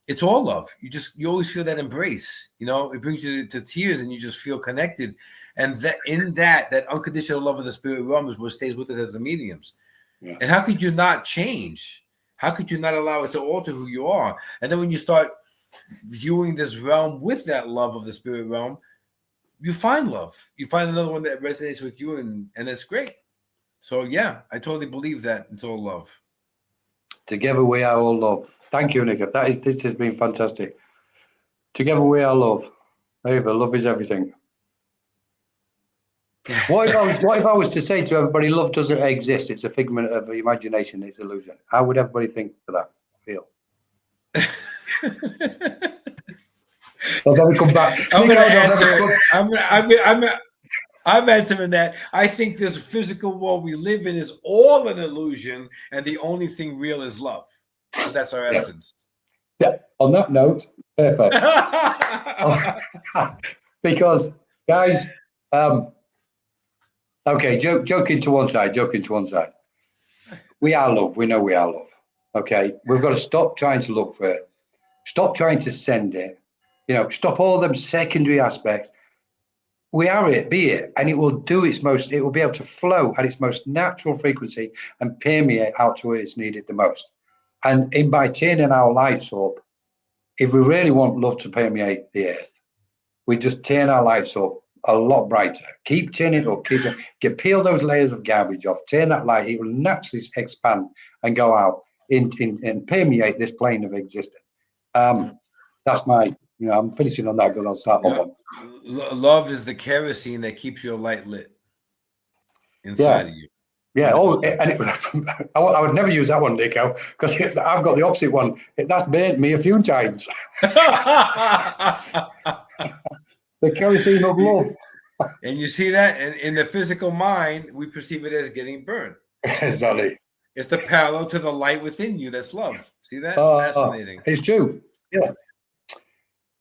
it's all love. You always feel that embrace. It brings you to tears, and you just feel connected. And that unconditional love of the spirit realm is what stays with us as the mediums. Yeah. And how could you not change? How could you not allow it to alter who you are? And then when you start viewing this realm with that love of the spirit realm, you find love. You find another one that resonates with you, and that's great. So yeah, I totally believe that it's all love. Together we are all love. Thank you, Niko. This has been fantastic. Together we are love. Ava, love is everything. What if I was to say to everybody, love doesn't exist, it's a figment of imagination, it's illusion? How would everybody think for that? Feel? Okay, come back. I'm going to answer. I'm answering that. I think this physical world we live in is all an illusion, and the only thing real is love. That's our essence. Yeah. On that note, perfect. Because, guys, okay, joking to one side. We are love. We know we are love. Okay, we've got to stop trying to look for it. Stop trying to send it. Stop all them secondary aspects. We are it, be it, and it will do its most. It will be able to flow at its most natural frequency and permeate out to where it's needed the most. And by turning our lights up, if we really want love to permeate the earth, we just turn our lights up a lot brighter. Keep turning it up. Peel those layers of garbage off. Turn that light. It will naturally expand and go out and permeate this plane of existence. That's my. I'm finishing on that because I'll start on. Love is the kerosene that keeps your light lit inside of you. Yeah. Oh, I would never use that one, Nico, because I've got the opposite one. That's burnt me a few times. The kerosene of love. And you see that in the physical mind, we perceive it as getting burned. Exactly. It's the parallel to the light within you. That's love. See that? Fascinating. It's true. Yeah.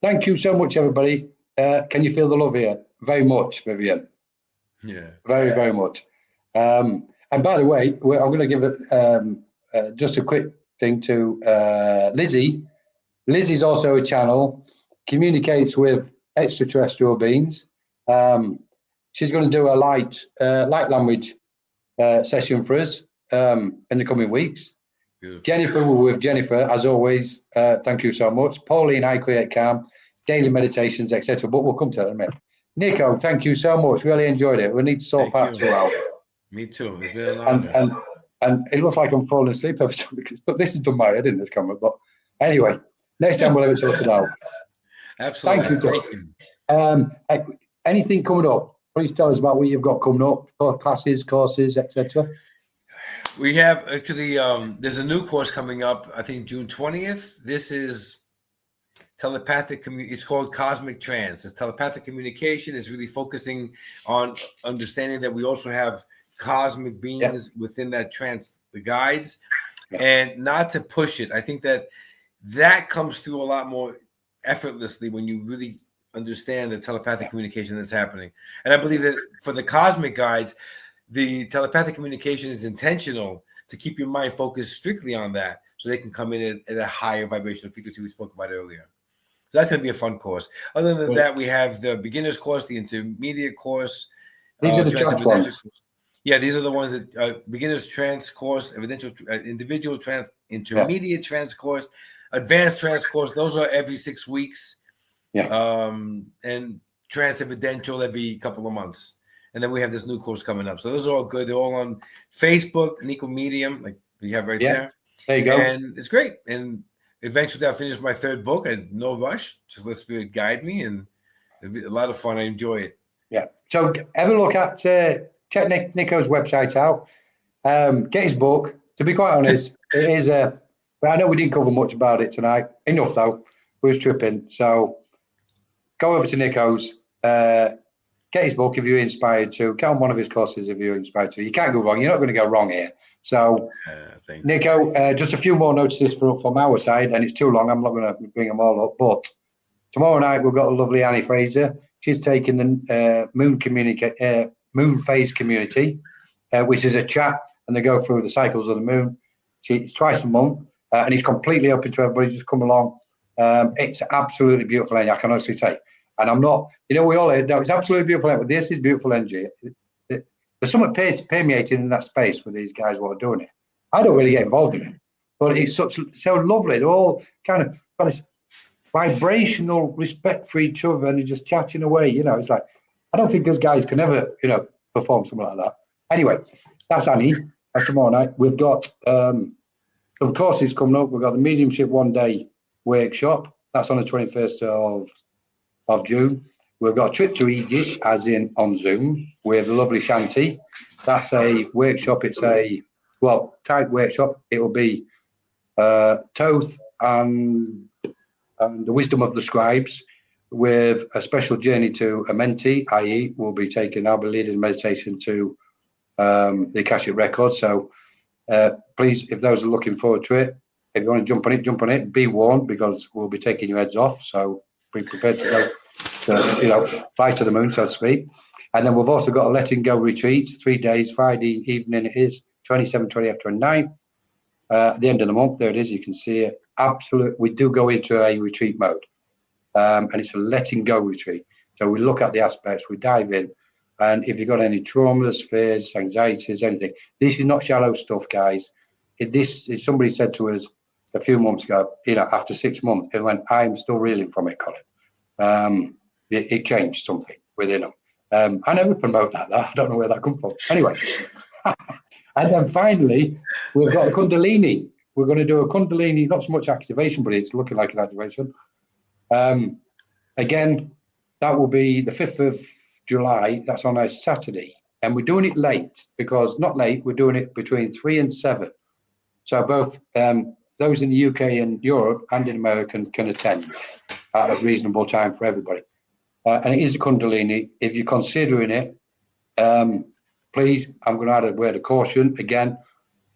Thank you so much, everybody. Can you feel the love here? Very much, Vivian. Yeah. Very, very much. And by the way, I'm going to give it just a quick thing to Lizzie. Lizzie's also a channel, communicates with extraterrestrial beings. She's going to do a light language session for us in the coming weeks. Beautiful. Jennifer, we're with Jennifer, as always. Thank you so much. Pauline, I Create Calm, daily meditations, etc. But we'll come to that in a minute. Niko, thank you so much. Really enjoyed it. We need to sort part 2 out. Me too. It's been an honor. And it looks like I'm falling asleep every time, but this is done my head in this camera. But anyway, next time we'll have it sorted out. Absolutely. Thank you. Anything coming up? Please tell us about what you've got coming up, classes, courses, etc. We have actually, there's a new course coming up, I think June 20th. This is telepathic, it's called Cosmic Trance. It's telepathic communication. It's really focusing on understanding that we also have cosmic beings within that trance, the guides, and not to push it. I think that comes through a lot more effortlessly when you really understand the telepathic communication that's happening. And I believe that for the cosmic guides, the telepathic communication is intentional to keep your mind focused strictly on that, so they can come in at a higher vibrational frequency we spoke about earlier. So that's going to be a fun course. Other than that, we have the beginner's course, the intermediate course. These are the trance ones. Yeah, these are the ones that beginner's trance course, individual trance, intermediate trance course, advanced trance course. Those are every 6 weeks. Yeah. And trance evidential every couple of months. And then we have this new course coming up. So those are all good. They're all on Facebook, Niko Medium, like you have right there. There you go. And it's great. And eventually I'll finish my 3rd book. No rush. Just let Spirit guide me. And it'll be a lot of fun. I enjoy it. Yeah. So have a look at, check Niko's website out. Get his book. To be quite honest, it is but I know we didn't cover much about it tonight. Enough though. We was tripping. So go over to Niko's. Get his book if you're inspired to. Get on one of his courses if you're inspired to. You can't go wrong. You're not going to go wrong here. So, Niko, just a few more notices from our side, and it's too long. I'm not going to bring them all up. But tomorrow night we've got a lovely Annie Fraser. She's taking the moon phase community, which is a chat, and they go through the cycles of the moon. It's twice a month, and it's completely open to everybody. Just come along. It's absolutely beautiful, and I can honestly say. And I'm not, we all heard, no, it's absolutely beautiful, but this is beautiful energy. There's something permeating in that space with these guys what are doing it. I don't really get involved in it, but it's so lovely. They're all kind of got this vibrational respect for each other, and they're just chatting away. It's like, I don't think those guys can ever, perform something like that. Anyway, that's Annie. That's tomorrow night. We've got some courses coming up. We've got the Mediumship 1-day workshop. That's on the 21st of June. We've got a trip to Egypt, as in on Zoom, with the lovely Shanti. That's a workshop. It's a type workshop. It will be Thoth and the wisdom of the scribes, with a special journey to Amenti, i.e., I'll be leading meditation to the Akashic record. So please, if those are looking forward to it, if you want to jump on it. Be warned, because we'll be taking your heads off. So be prepared to go, fly to the moon, so to speak. And then we've also got a letting go retreat, 3 days, Friday evening it is, 27, 28, 29. At the end of the month, there it is, you can see it. We do go into a retreat mode. And it's a letting go retreat. So we look at the aspects, we dive in. And if you've got any traumas, fears, anxieties, anything, this is not shallow stuff, guys. If somebody said to us a few months ago, after 6 months, it went, I'm still reeling from it, Colin. It changed something within them. I never promote that. I don't know where that comes from. Anyway. And then finally, we've got the Kundalini. We're going to do a Kundalini, not so much activation, but it's looking like an activation. Again, that will be the 5th of July. That's on a Saturday. and we're doing it late because not late. We're doing it between 3 and 7. So both those in the UK and Europe and in America can attend at a reasonable time for everybody. And it is a Kundalini. If you're considering it, please, I'm going to add a word of caution. Again,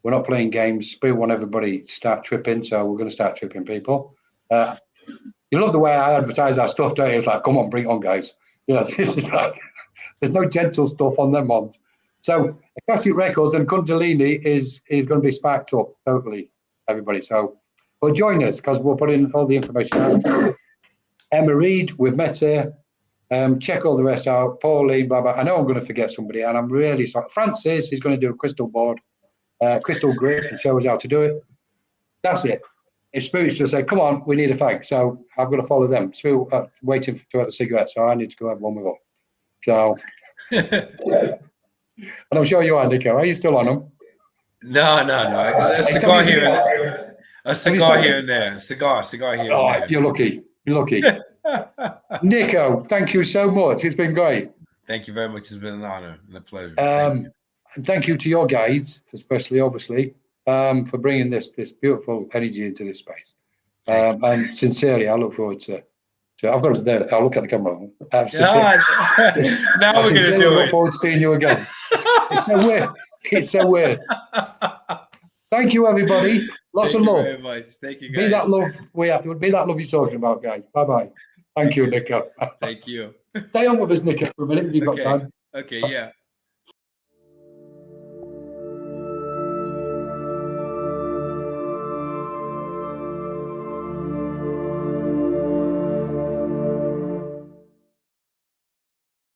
we're not playing games. Spirit want everybody to start tripping, so we're going to start tripping people. You love the way I advertise our stuff, don't you? It's like, come on, bring it on, guys. You know, this is like, there's no gentle stuff on them ones. So Akashic Records and Kundalini is going to be sparked up totally, everybody. So, well, join us because we'll put in all the information out. Emma Reed, we've met her. Check all the rest out. Pauline, blah, blah. I know I'm going to forget somebody, and I'm really sorry. Francis is going to do a crystal board, crystal grid, and show us how to do it. That's it. If Spirit's just say, come on, we need a fag. So I've got to follow them. Spirit waiting to have a cigarette, so I need to go have one with them. So, and I'm sure you are, Niko. Are you still on them? No. A cigar here and there. A cigar here and there. Cigar here and there. You're lucky. You're lucky. Niko, thank you so much. It's been great. Thank you very much. It's been an honor and a pleasure. And thank you to your guides, especially, obviously, for bringing this beautiful energy into this space. And sincerely, I look forward to I've got it there. I'll look at the camera. Now we're going to do it. I look forward to seeing you again. It's so weird. It's so weird. Thank you, everybody. Lots of love. Thank you very much. Thank you, guys. Be that love. Be that love you're talking about, guys. Bye-bye. Thank you, Niko. Thank you. Stay on with us, Niko, for a minute if you've got time. Okay, yeah.